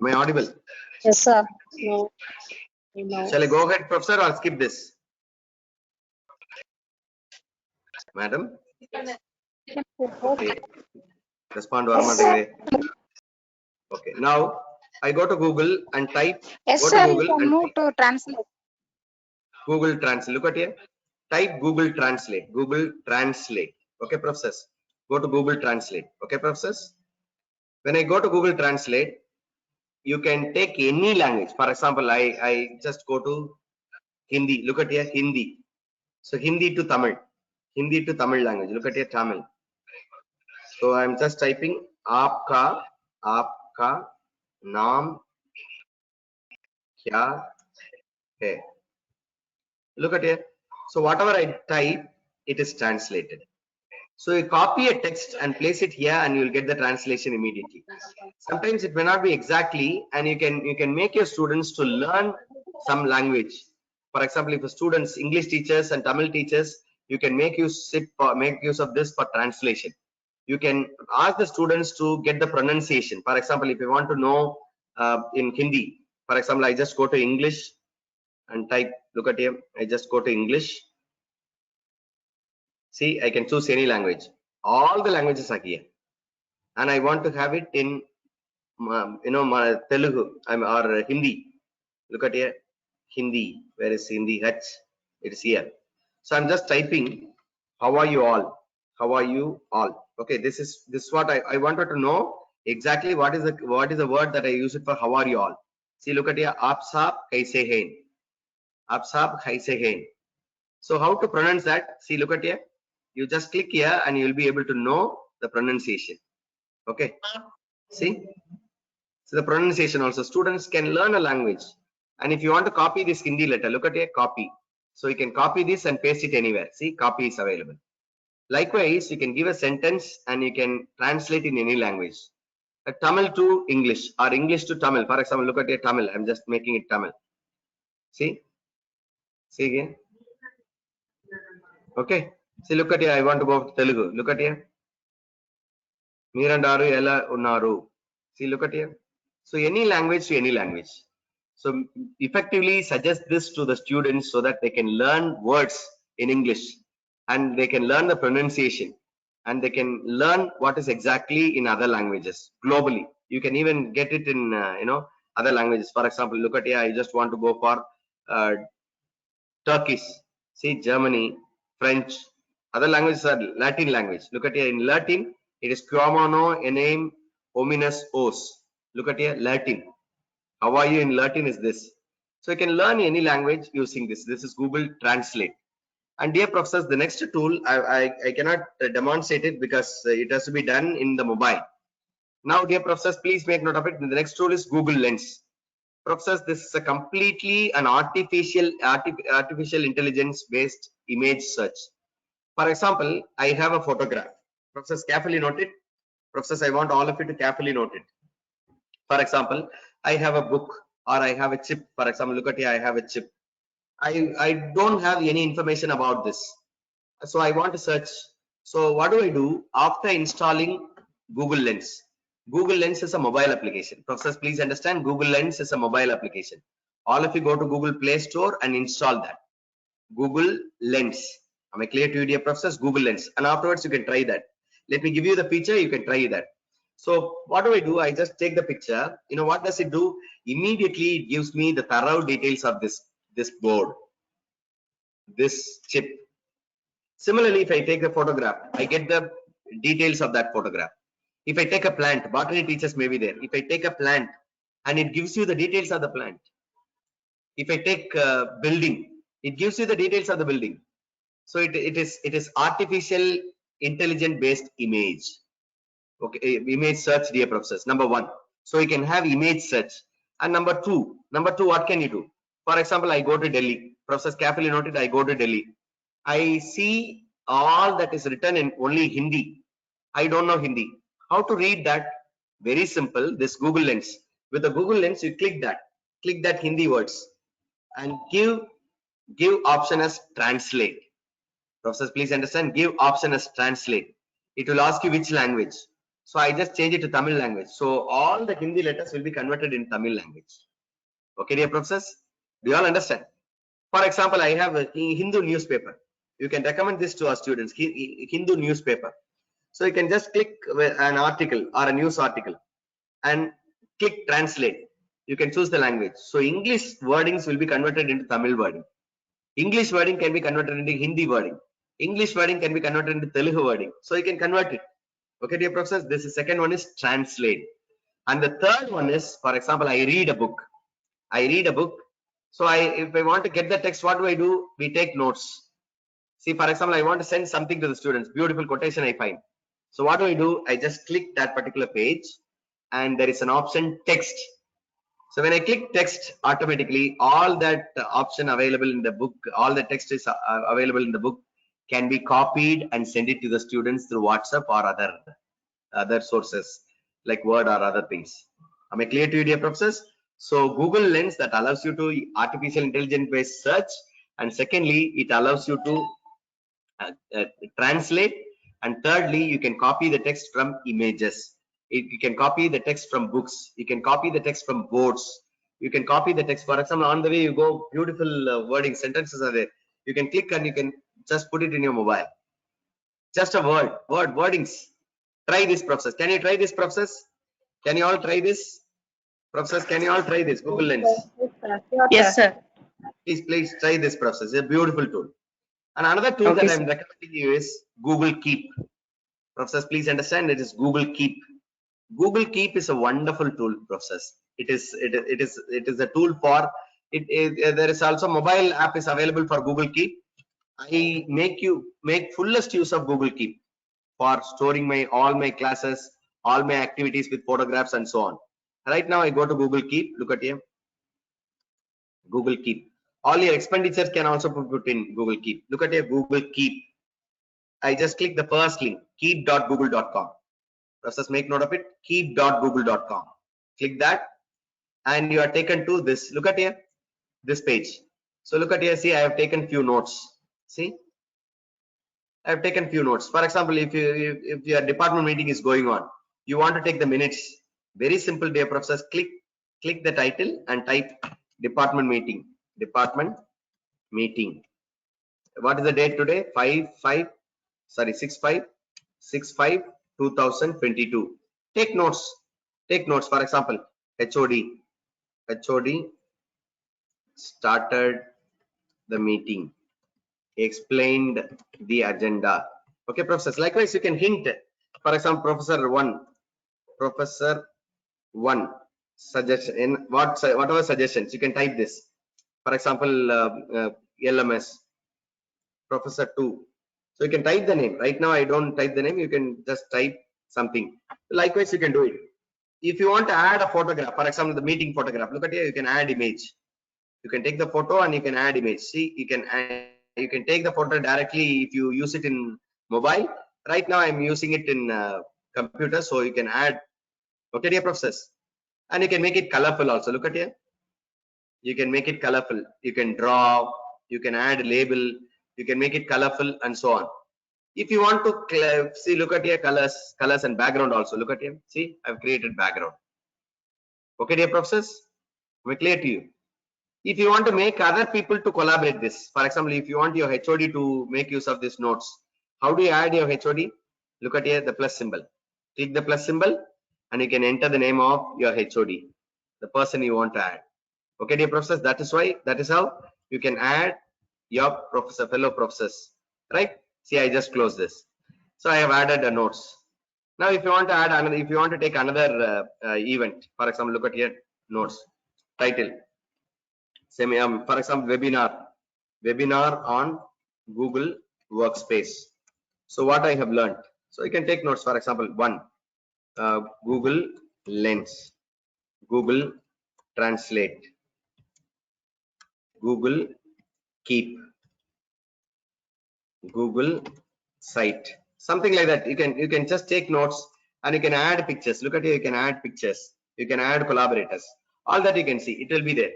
Am I audible? Yes, sir. No. No. Shall I go ahead, professor, or skip this? Madam? Okay. Respond to Armand. Okay. Now I go to Google and type. Yes, Go sir. to You Google can and move type to translate. Google Translate. Look at here. Type Google Translate. Google Translate. Okay, professors. Go to Google Translate. Okay, professors. When I go to Google Translate, you can take any language. For example, I just go to Hindi. Look at here, Hindi. So Hindi to Tamil. Hindi to Tamil language. Look at here, Tamil. So I'm just typing आपका नाम क्या है. Look at here. So whatever I type, it is translated. So you copy a text and place it here and you will get the translation immediately. Sometimes it may not be exactly, and you can make your students to learn some language. For example, if the students, English teachers and Tamil teachers, you can make use of this for translation. You can ask the students to get the pronunciation. For example, if you want to know in Hindi, for example, I just go to English and type, look at here, I just go to English. See, I can choose any language. All the languages are here, and I want to have it in Telugu or Hindi. Look at here, Hindi. Where is Hindi? H. It is here. So I'm just typing. How are you all? How are you all? Okay, this is what I wanted to know exactly. What is the word that I use it for? How are you all? See, look at here. Aap saab kaise hain? Aap saab kaise hain? So how to pronounce that? See, look at here. You just click here and you will be able to know the pronunciation. Okay. See. So the pronunciation also, students can learn a language. And if you want to copy this Hindi letter, look at here, copy. So you can copy this and paste it anywhere. See, copy is available. Likewise, you can give a sentence and you can translate in any language. Tamil to English or English to Tamil. For example, look at here, Tamil. I'm just making it Tamil. See again. Okay. See, look at here. I want to go to Telugu. Look at here. Mirandaru ela unnaru. See, look at here. So any language to any language. So effectively suggest this to the students so that they can learn words in English and they can learn the pronunciation and they can learn what is exactly in other languages globally. You can even get it in other languages. For example, look at here. I just want to go for Turkish. See, Germany, French. Other languages are Latin language. Look at here. In Latin, it is Quamono enem ominous O's. Look at here, Latin. How are you in Latin is this. So you can learn any language using this. This is Google Translate. And dear professors, the next tool, I cannot demonstrate it because it has to be done in the mobile. Now, dear professors, please make note of it. The next tool is Google Lens. Professors, this is a completely an artificial intelligence based image search. For example, I have a photograph. Professors, carefully note it. Professors, I want all of you to carefully note it. For example, I have a book or I have a chip. For example, look at here, I have a chip. I don't have any information about this. So I want to search. So what do I do after installing Google Lens? Google Lens is a mobile application. Professors, please understand, Google Lens is a mobile application. All of you go to Google Play Store and install that. Google Lens. Am I clear to you, dear professors? Google Lens. And afterwards, you can try that. Let me give you the feature. You can try that. So what do? I just take the picture. You know, what does it do? Immediately, it gives me the thorough details of this board, this chip. Similarly, if I take the photograph, I get the details of that photograph. If I take a plant, botany teachers may be there. If I take a plant and it gives you the details of the plant. If I take a building, it gives you the details of the building. So it is artificial intelligence based image. Okay, image search, dear professors. Number one. So you can have image search. And number two, what can you do? For example, I go to Delhi. Professors, carefully noted, I go to Delhi. I see all that is written in only Hindi. I don't know Hindi. How to read that? Very simple. This Google Lens. With the Google Lens, you click that Hindi words and give option as translate. Professors, please understand, give option as translate. It will ask you which language. So I just change it to Tamil language. So all the Hindi letters will be converted in Tamil language. Okay, dear professors, do you all understand? For example, I have a Hindu newspaper. You can recommend this to our students, Hindu newspaper. So you can just click an article or a news article and click translate. You can choose the language. So English wordings will be converted into Tamil wording. English wording can be converted into Hindi wording. English wording can be converted into Telugu wording. So you can convert it. Okay, dear professors, this is second one is translate. And the third one is, for example, I read a book. So if I want to get the text, what do? We take notes. See, for example, I want to send something to the students. Beautiful quotation I find. So what do? I just click that particular page and there is an option text. So when I click text, automatically all that option available in the book, all the text is available in the book can be copied and send it to the students through WhatsApp or other sources like Word or other things. Am I clear to you, dear professors? So Google Lens that allows you to artificial intelligence based search, and secondly, it allows you to translate, and thirdly, you can copy the text from images. You can copy the text from books. You can copy the text from boards. You can copy the text. For example, on the way you go, beautiful wording sentences are there. You can click and you can just put it in your mobile. Just a wordings. Try this process. Can you try this process? Can you all try this? Professors, can you all try this Google Lens? Yes, sir. Please try this process. It's a beautiful tool. And another tool Okay, that sir. I'm recommending you is Google Keep. Professors, please understand it is Google Keep. Google Keep is a wonderful tool, professors. It is a tool for it. There is also mobile app is available for Google Keep. I make fullest use of Google Keep for storing all my classes, all my activities with photographs and so on. Right now I go to Google Keep. Look at here. Google Keep. All your expenditures can also be put in Google Keep. Look at here, Google Keep. I just click the first link, keep.google.com. Process, make note of it, keep.google.com. Click that and you are taken to this. Look at here, this page. So look at here, see, I have taken few notes. See, I have taken few notes. For example, if your department meeting is going on, you want to take the minutes. Very simple, dear professors. Click the title and type department meeting. Department meeting. What is the date today? 6/5/2022. Take notes. For example, HOD started the meeting, explained the agenda. Okay, professors. Likewise, you can hint. For example, Professor 1, Professor 1 suggestion in whatever suggestions you can type this. For example, LMS Professor 2. So you can type the name. Right now I don't type the name. You can just type something. Likewise, you can do it. If you want to add a photograph, for example, the meeting photograph, look at here, you can add image. You can take the photo and you can add image. See, you can take the photo directly if you use it in mobile. Right now I'm using it in computer, so you can add. Okay, dear professors, and you can make it colorful also. Look at here. You can make it colorful. You can draw. You can add label. You can make it colorful and so on. If you want to see, look at here, colors and background also. Look at here. See, I've created background. Okay, dear professors, we clear to you. If you want to make other people to collaborate this, for example, if you want your HOD to make use of these notes, how do you add your HOD? Look at here, the plus symbol. Click the plus symbol and you can enter the name of your HOD, the person you want to add. Okay, dear professors, that is how you can add your fellow professors, right? See, I just closed this. So I have added the notes. Now, if you want to add another, if you want to take another event, for example, look at here, notes, title. For example, webinar on Google Workspace. So what I have learned. So you can take notes. For example, one, Google Lens, Google Translate, Google Keep, Google Site, something like that. You can just take notes and you can add pictures. Look at here, you can add pictures. You can add collaborators. All that you can see. It will be there.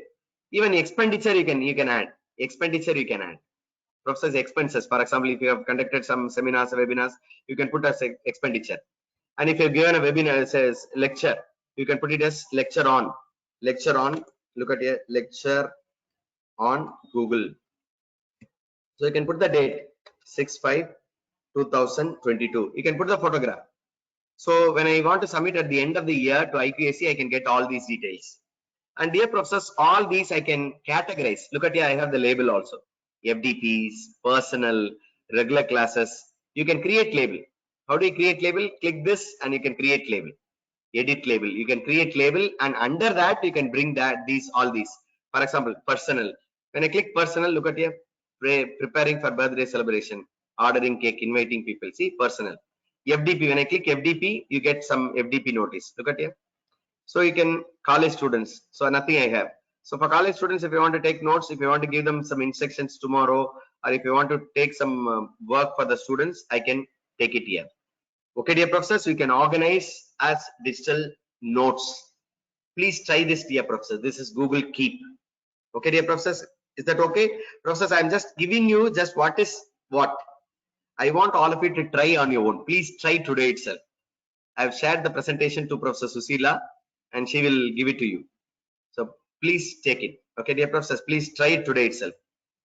Even expenditure you can add. Expenditure you can add. Professor's expenses. For example, if you have conducted some seminars or webinars, you can put as expenditure. And if you've given a webinar, it says lecture, you can put it as lecture on. Lecture on. Look at here, lecture on Google. So you can put the date 6/5/2022. You can put the photograph. So when I want to submit at the end of the year to IQAC, I can get all these details. And dear professors, all these I can categorize. Look at here, I have the label also. FDPs, personal, regular classes. You can create label. How do you create label? Click this and you can create label. Edit label. You can create label and under that you can bring all these. For example, personal. When I click personal, look at here. Preparing for birthday celebration, ordering cake, inviting people. See, personal. FDP. When I click FDP, you get some FDP notice. Look at here. So you can college students. So nothing I have. So for college students, if you want to take notes, if you want to give them some instructions tomorrow, or if you want to take some work for the students, I can take it here. Okay, dear professors, you can organize as digital notes. Please try this, dear professors. This is Google Keep. Okay, dear professors, is that okay? Professors, I'm just giving you just what is what. I want all of you to try on your own. Please try today itself. I've shared the presentation to Professor Susila and she will give it to you. So please take it. Okay, dear professors, please try it today itself.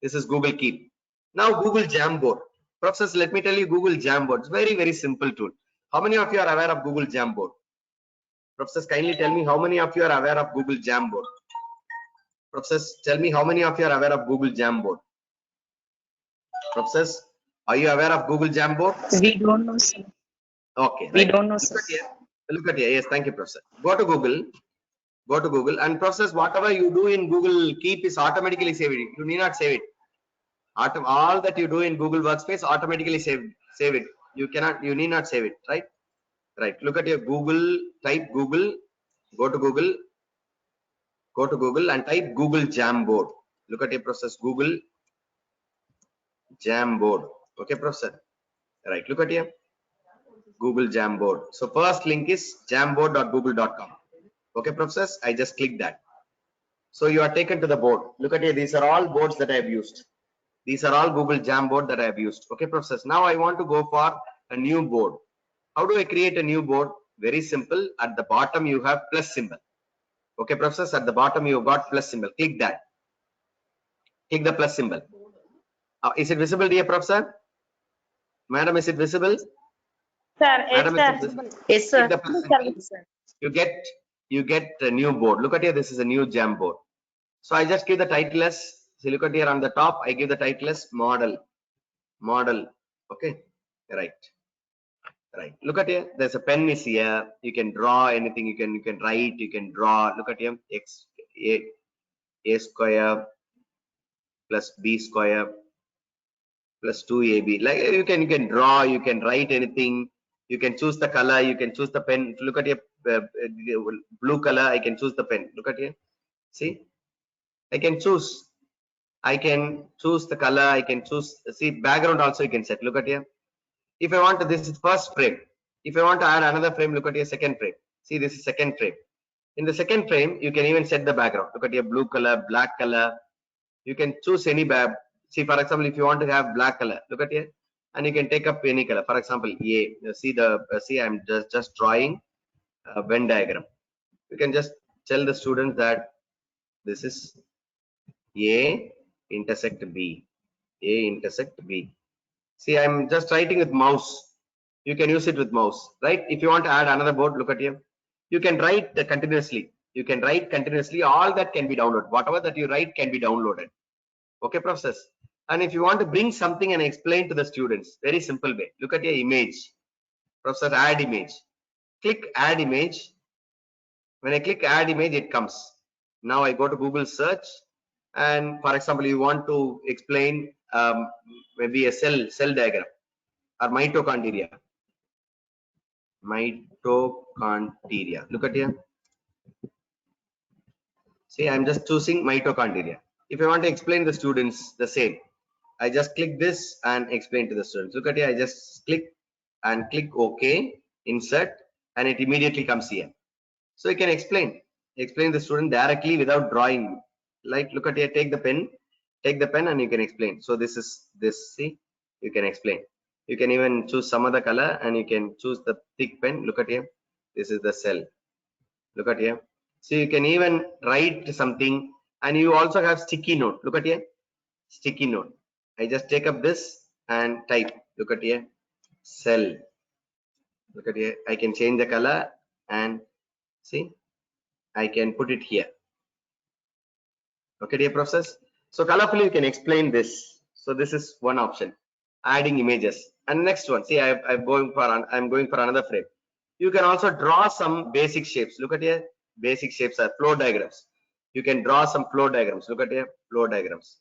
This is Google Keep. Now Google Jamboard. Professors, let me tell you Google Jamboard. It's very, very simple tool. How many of you are aware of Google Jamboard? Professors, kindly tell me how many of you are aware of Google Jamboard? Professors, tell me how many of you are aware of Google Jamboard? Professors, are you aware of Google Jamboard? We don't know, sir. Okay, right. We don't know, sir. Look at here. Yes, thank you, Professor. Go to Google. Go to Google and process whatever you do in Google Keep is automatically saved. You need not save it. All that you do in Google Workspace automatically save it. You need not save it, right? Right. Look at your Google, type Google, go to Google and type Google Jamboard. Look at your process, Google Jamboard. Okay, professor. Right. Look at here, Google Jamboard. So first link is jamboard.google.com. Okay, professors, I just click that. So you are taken to the board. Look at here, these are all boards that I have used. These are all Google Jamboard that I have used. Okay, professors. Now I want to go for a new board. How do I create a new board? Very simple. At the bottom you have plus symbol. Okay, professors, at the bottom you have got plus symbol. Click that. Click the plus symbol. Is it visible, dear professor? Madam, is it visible? Sir, Madam, yes, is it sir. visible? Yes, sir. Click the plus symbol. You get a new board. Look at here, this is a new Jamboard. So I just give the title as, see, look at here on the top, I give the title as model. Okay, right. Right. Look at here. There's a pen is here. You can draw anything. You can write. You can draw. Look at here. A square plus B square plus 2AB. Like you can draw. You can write anything. You can choose the color. You can choose the pen. Look at here. Blue color. I can choose the pen. Look at here. See. I can choose. I can choose the color. I can choose. See background also you can set. Look at here. If I want to, this is first frame. If I want to add another frame, look at your second frame. See, this is second frame. In the second frame, you can even set the background. Look at your blue color, black color. You can choose any see, for example, if you want to have black color, look at here, and you can take up any color. For example, A. See, I'm just drawing a Venn diagram. You can just tell the students that this is A intersect B. A intersect B. See, I'm just writing with mouse. You can use it with mouse, right? If you want to add another board, look at here. You can write continuously. You can write continuously. All that can be downloaded. Whatever that you write can be downloaded. Okay, process. And if you want to bring something and explain to the students, very simple way. Look at your image. Professor, add image. Click add image. When I click add image, it comes. Now I go to Google search. And for example, you want to explain maybe a cell diagram or mitochondria. Mitochondria. Look at here. See, I'm just choosing mitochondria. If I want to explain the students the same, I just click this and explain to the students. Look at here. I just click and click OK, insert, and it immediately comes here. So you can explain the student directly without drawing. Like, look at here. Take the pen, and you can explain. So this is this. See, you can explain. You can even choose some other color and you can choose the thick pen. Look at here. This is the cell. Look at here. So you can even write something and you also have sticky note. Look at here. Sticky note. I just take up this and type. Look at here. Cell. Look at here. I can change the color and see. I can put it here. Okay, dear process. So colorfully you can explain this. So this is one option. Adding images. And next one, see, I'm going for another frame. You can also draw some basic shapes. Look at here. Basic shapes are flow diagrams. You can draw some flow diagrams. Look at here. Flow diagrams.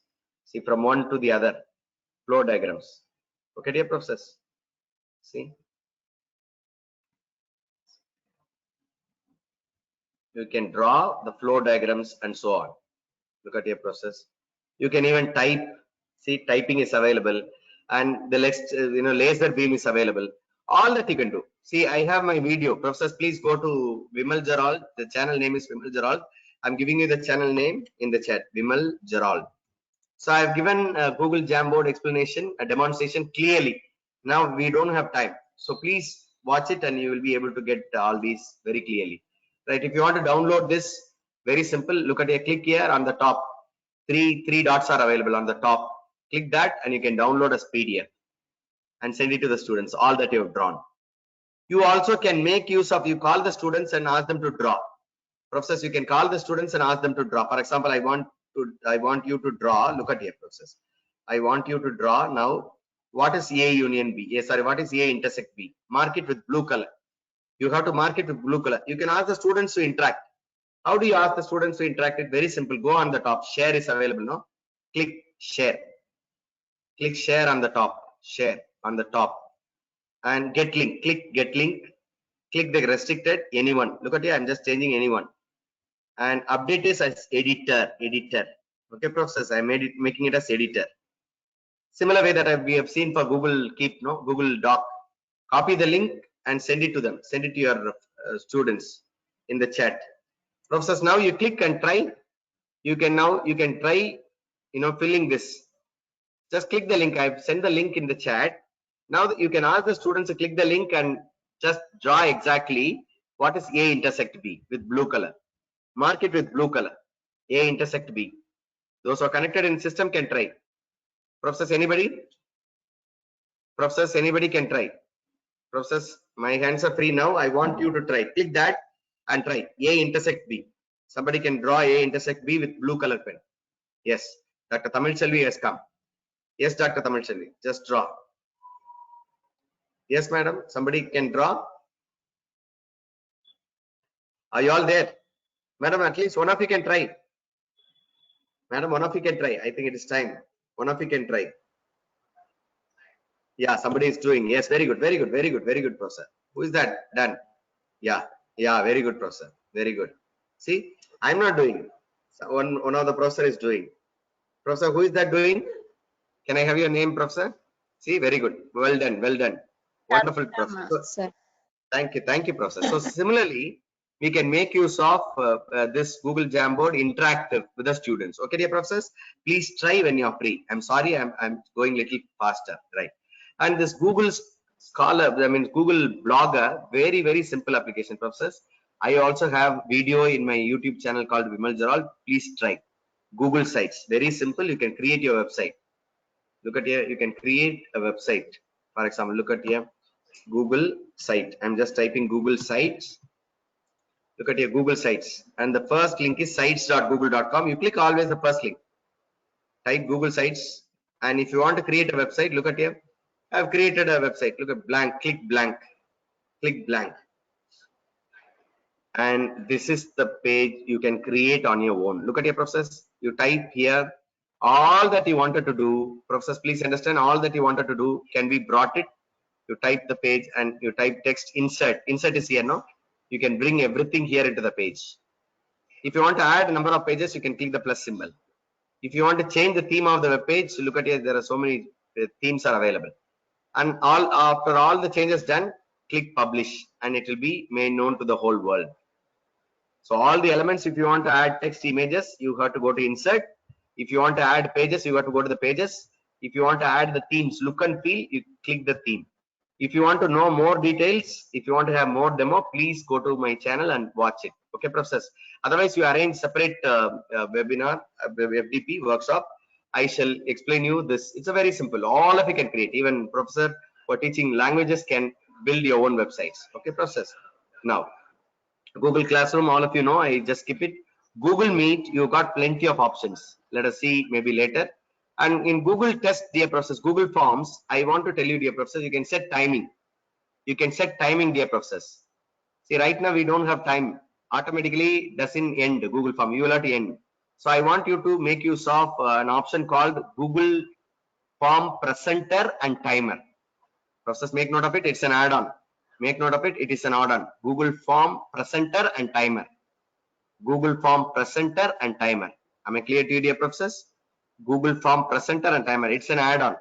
See, from one to the other. Flow diagrams. Okay, dear process. See. You can draw the flow diagrams and so on. Look at your process. You can even type. See, typing is available. And the next, laser beam is available. All that you can do. See, I have my video. Professors, please go to A.Vimal Jerald. The channel name is A.Vimal Jerald. I'm giving you the channel name in the chat. A.Vimal Jerald. So I've given a Google Jamboard explanation, a demonstration clearly. Now we don't have time. So please watch it and you will be able to get all these very clearly. Right? If you want to download this, very simple. Look at it. Click here on the top. Three dots are available on the top. Click that and you can download as PDF and send it to the students, all that you have drawn. You also can make use of, you call the students and ask them to draw. Professors, you can call the students and ask them to draw. For example, I want you to draw, look at here, professors. I want you to draw now, what is A union B? What is A intersect B? Mark it with blue color. You have to mark it with blue color. You can ask the students to interact. How do you ask the students to interact? It very simple. Go on the top. Share is available now. Click share. Click share on the top. Share on the top. And get link. Click get link. Click the restricted anyone. Look at here. I'm just changing anyone. And update is as editor. Okay, process. I making it as editor. Similar way that we have seen for Google Keep, Google Doc. Copy the link and send it to them. Send it to your students in the chat. Professors, now you click and try. You can try, filling this. Just click the link. I've sent the link in the chat. Now you can ask the students to click the link and just draw exactly what is A intersect B with blue color. Mark it with blue color. A intersect B. Those who are connected in system can try. Professors, anybody? Professors, anybody can try. Professors, my hands are free now. I want you to try. Click that and try. A intersect B. Somebody can draw A intersect B with blue color pen. Yes. Dr. Tamil Selvi has come. Yes, Dr. Tamil Selvi. Just draw. Yes, madam. Somebody can draw. Are you all there? Madam, at least one of you can try. Madam, one of you can try. I think it is time. One of you can try. Yeah, somebody is doing. Yes, very good, very good, very good, very good, professor. Who is that? Done. Yeah, yeah, very good, professor. Very good. See, I'm not doing. So one of the professor is doing. Professor, who is that doing? Can I have your name, professor? See, very good. Well done, well done. Wonderful, professor. So, Sir. thank you, professor. So similarly, we can make use of this Google Jamboard interactive with the students. Okay, dear professors, please try when you're free. I'm sorry, I'm going little faster, right? And this Google Scholar, I mean Google Blogger, very simple application, professors. I also have video in my YouTube channel called A.Vimal Jerald. Please try. Google Sites, very simple. You can create your website. Look at here, you can create a website. For example, look at here, Google site. I'm just typing Google sites. Look at your Google sites. And the first link is sites.google.com. You click always the first link. Type Google sites. And if you want to create a website, look at here. I've created a website. Look at blank, click blank, click blank. And this is the page you can create on your own. Look at your process. You type here all that you wanted to do. Process, please understand, all that you wanted to do can be brought it. You type the page and you type text insert. Insert is here, no? You can bring everything here into the page. If you want to add a number of pages, you can click the plus symbol. If you want to change the theme of the web page, look at here, there are so many themes are available. And after all the changes done, click publish and it will be made known to the whole world. So all the elements, if you want to add text, images, you have to go to insert. If you want to add pages, you have to go to the pages. If you want to add the themes, look and feel, you click the theme. If you want to know more details, if you want to have more demo, please go to my channel and watch it. Okay, process. Otherwise, you arrange separate webinar, FDP workshop. I shall explain you this. It's a very simple. All of you can create. Even professor for teaching languages can build your own websites. Okay, process. Now, Google Classroom, all of you know, I just skip it. Google Meet, you got plenty of options. Let us see maybe later. And in Google Test, dear professors, Google Forms, I want to tell you, dear professors, you can set timing. You can set timing, dear professors. See, right now we don't have time. Automatically doesn't end Google Form. You will have to end. So I want you to make use of an option called Google Form Presenter and Timer. Professors, make note of it. It's an add-on. Make note of it. It is an add-on. Google Form Presenter and Timer. Google Form Presenter and Timer. Am I clear to you, dear professors? Google Form Presenter and Timer. It's an add-on.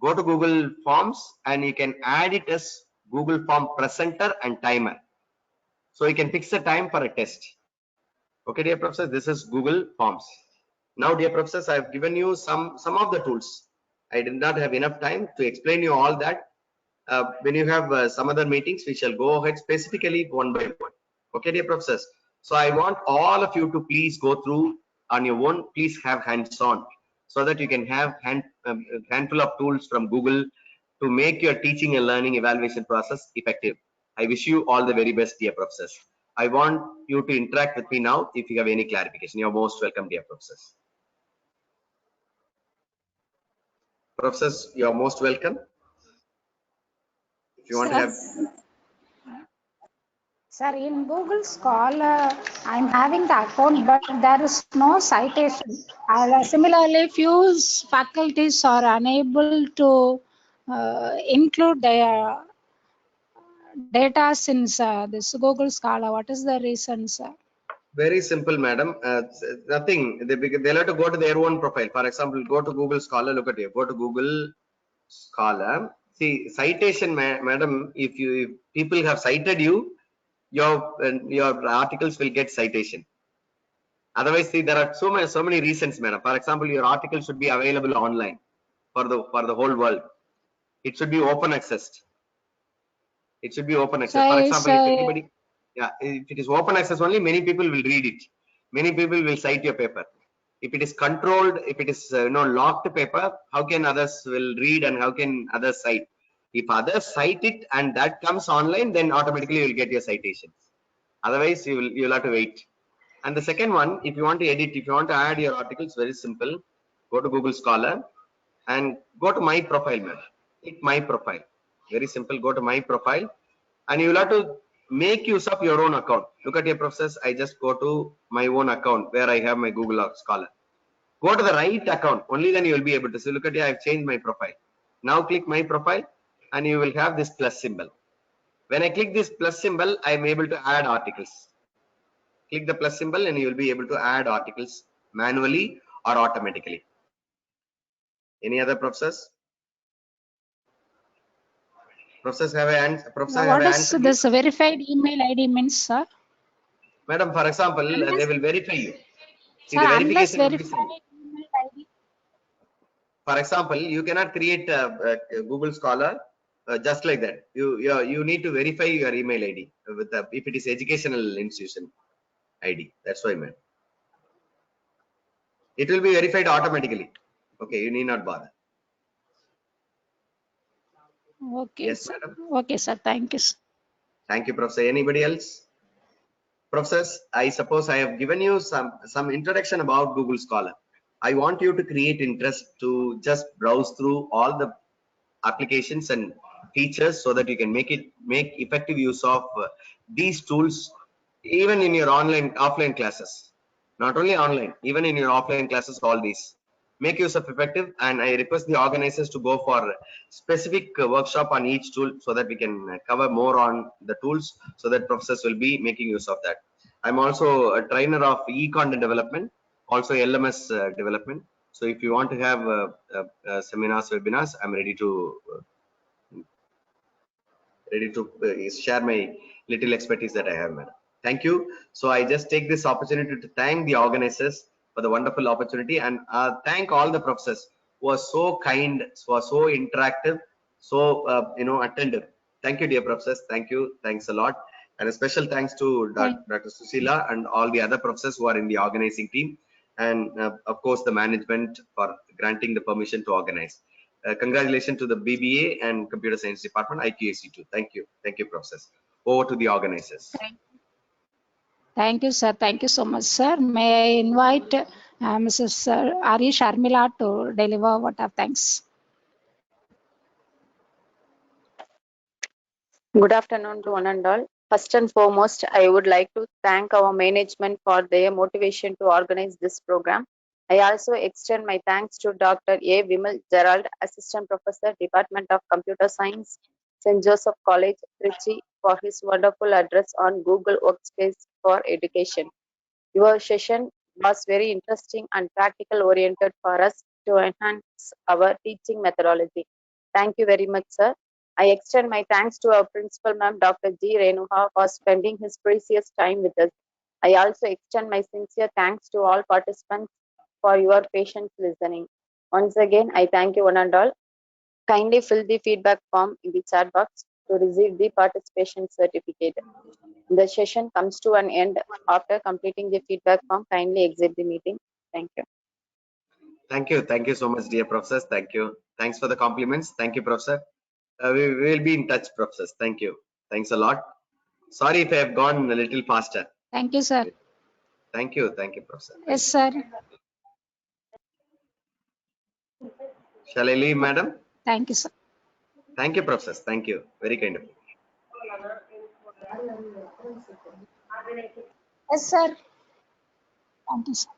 Go to Google Forms and you can add it as Google Form Presenter and Timer. So you can fix the time for a test. Okay, dear professors, this is Google Forms. Now, dear professors, I have given you some of the tools. I did not have enough time to explain you all that. When you have some other meetings, we shall go ahead specifically one by one. Okay, dear professors. So I want all of you to please go through on your own. Please have hands-on so that you can have handful of tools from Google to make your teaching and learning evaluation process effective. I wish you all the very best, dear professors. I want you to interact with me now if you have any clarification. You're most welcome, dear professors. Professors, you're most welcome. If you want to have. Sir, in Google Scholar, I'm having the account, but there is no citation. Similarly, few faculties are unable to include their data since this Google Scholar. What is the reason, sir? Very simple, madam. Nothing. They'll have to go to their own profile. For example, go to Google Scholar. Look at here. Go to Google Scholar. See, citation, madam. If people have cited you, your articles will get citation. Otherwise, see, there are so many reasons, madam. For example, your article should be available online for the whole world. It should be open access. It should be open access. For example, if anybody, yeah, if it is open access only, many people will read it. Many people will cite your paper. If it is controlled, if it is locked paper, how can others will read and how can others cite? If others cite it and that comes online, then automatically you will get your citations. Otherwise, you'll have to wait. And the second one, if you want to edit, if you want to add your articles, very simple. Go to Google Scholar and go to my profile, man. Click my profile. Very simple. Go to my profile and you will have to make use of your own account. Look at your process. I just go to my own account where I have my Google Scholar. Go to the right account. Only then you will be able to see. Look at here. I've changed my profile. Now click my profile and you will have this plus symbol. When I click this plus symbol, I am able to add articles. Click the plus symbol and you will be able to add articles manually or automatically. Any other process? Process have an answer. Professor Now, have what an does answer. this verified email ID means, sir? Madam, for example, they will verify you. See, Sir, the unless verification will be verified same. email ID. For example, you cannot create a Google Scholar just like that. You need to verify your email ID with the, if it is educational institution ID. That's why, man. It will be verified automatically. Okay, you need not bother. Okay, Yes, sir. madam. Okay, sir. Thank you, sir. Thank you, Professor. Anybody else? Professors, I suppose I have given you some introduction about Google Scholar. I want you to create interest to just browse through all the applications and features so that you can make effective use of these tools even in your offline classes. Not only online, even in your offline classes, all these. Make use of effective, and I request the organizers to go for specific workshop on each tool so that we can cover more on the tools so that professors will be making use of that. I'm also a trainer of e-content development, also LMS development. So if you want to have seminars, webinars, I'm ready to share my little expertise that I have, madam. Thank you. So I just take this opportunity to thank the organizers for the wonderful opportunity and thank all the professors who are so kind, who are so interactive, so attentive. Thank you, dear professors. Thank you. Thanks a lot. And a special thanks to Dr. Susila and all the other professors who are in the organizing team, and of course the management for granting the permission to organize. Congratulations to the BBA and Computer Science Department, IQAC2. Thank you. Thank you, professors. Over to the organizers. Thank you, sir. Thank you so much, sir. May I invite Mrs. Ari Sharmila to deliver what of thanks. Good afternoon to one and all. First and foremost, I would like to thank our management for their motivation to organize this program. I also extend my thanks to Dr. A.Vimal Jerald, Assistant Professor, Department of Computer Science, St. Joseph College, Trichy, for his wonderful address on Google Workspace for Education. Your session was very interesting and practical oriented for us to enhance our teaching methodology. Thank you very much, sir. I extend my thanks to our principal ma'am, Dr. G. Renuha, for spending his precious time with us. I also extend my sincere thanks to all participants for your patient listening. Once again, I thank you one and all. Kindly fill the feedback form in the chat box to receive the participation certificate. The session comes to an end. After completing the feedback form, kindly exit the meeting. Thank you. Thank you. Thank you so much, dear professors. Thank you. Thanks for the compliments. Thank you, professor. We will be in touch, professors. Thank you. Thanks a lot. Sorry if I have gone a little faster. Thank you, sir. Thank you. Thank you, professor. Yes, sir. Shall I leave, madam? Thank you, sir. Thank you, professors. Thank you. Very kind of you. Yes, sir. Thank you, sir.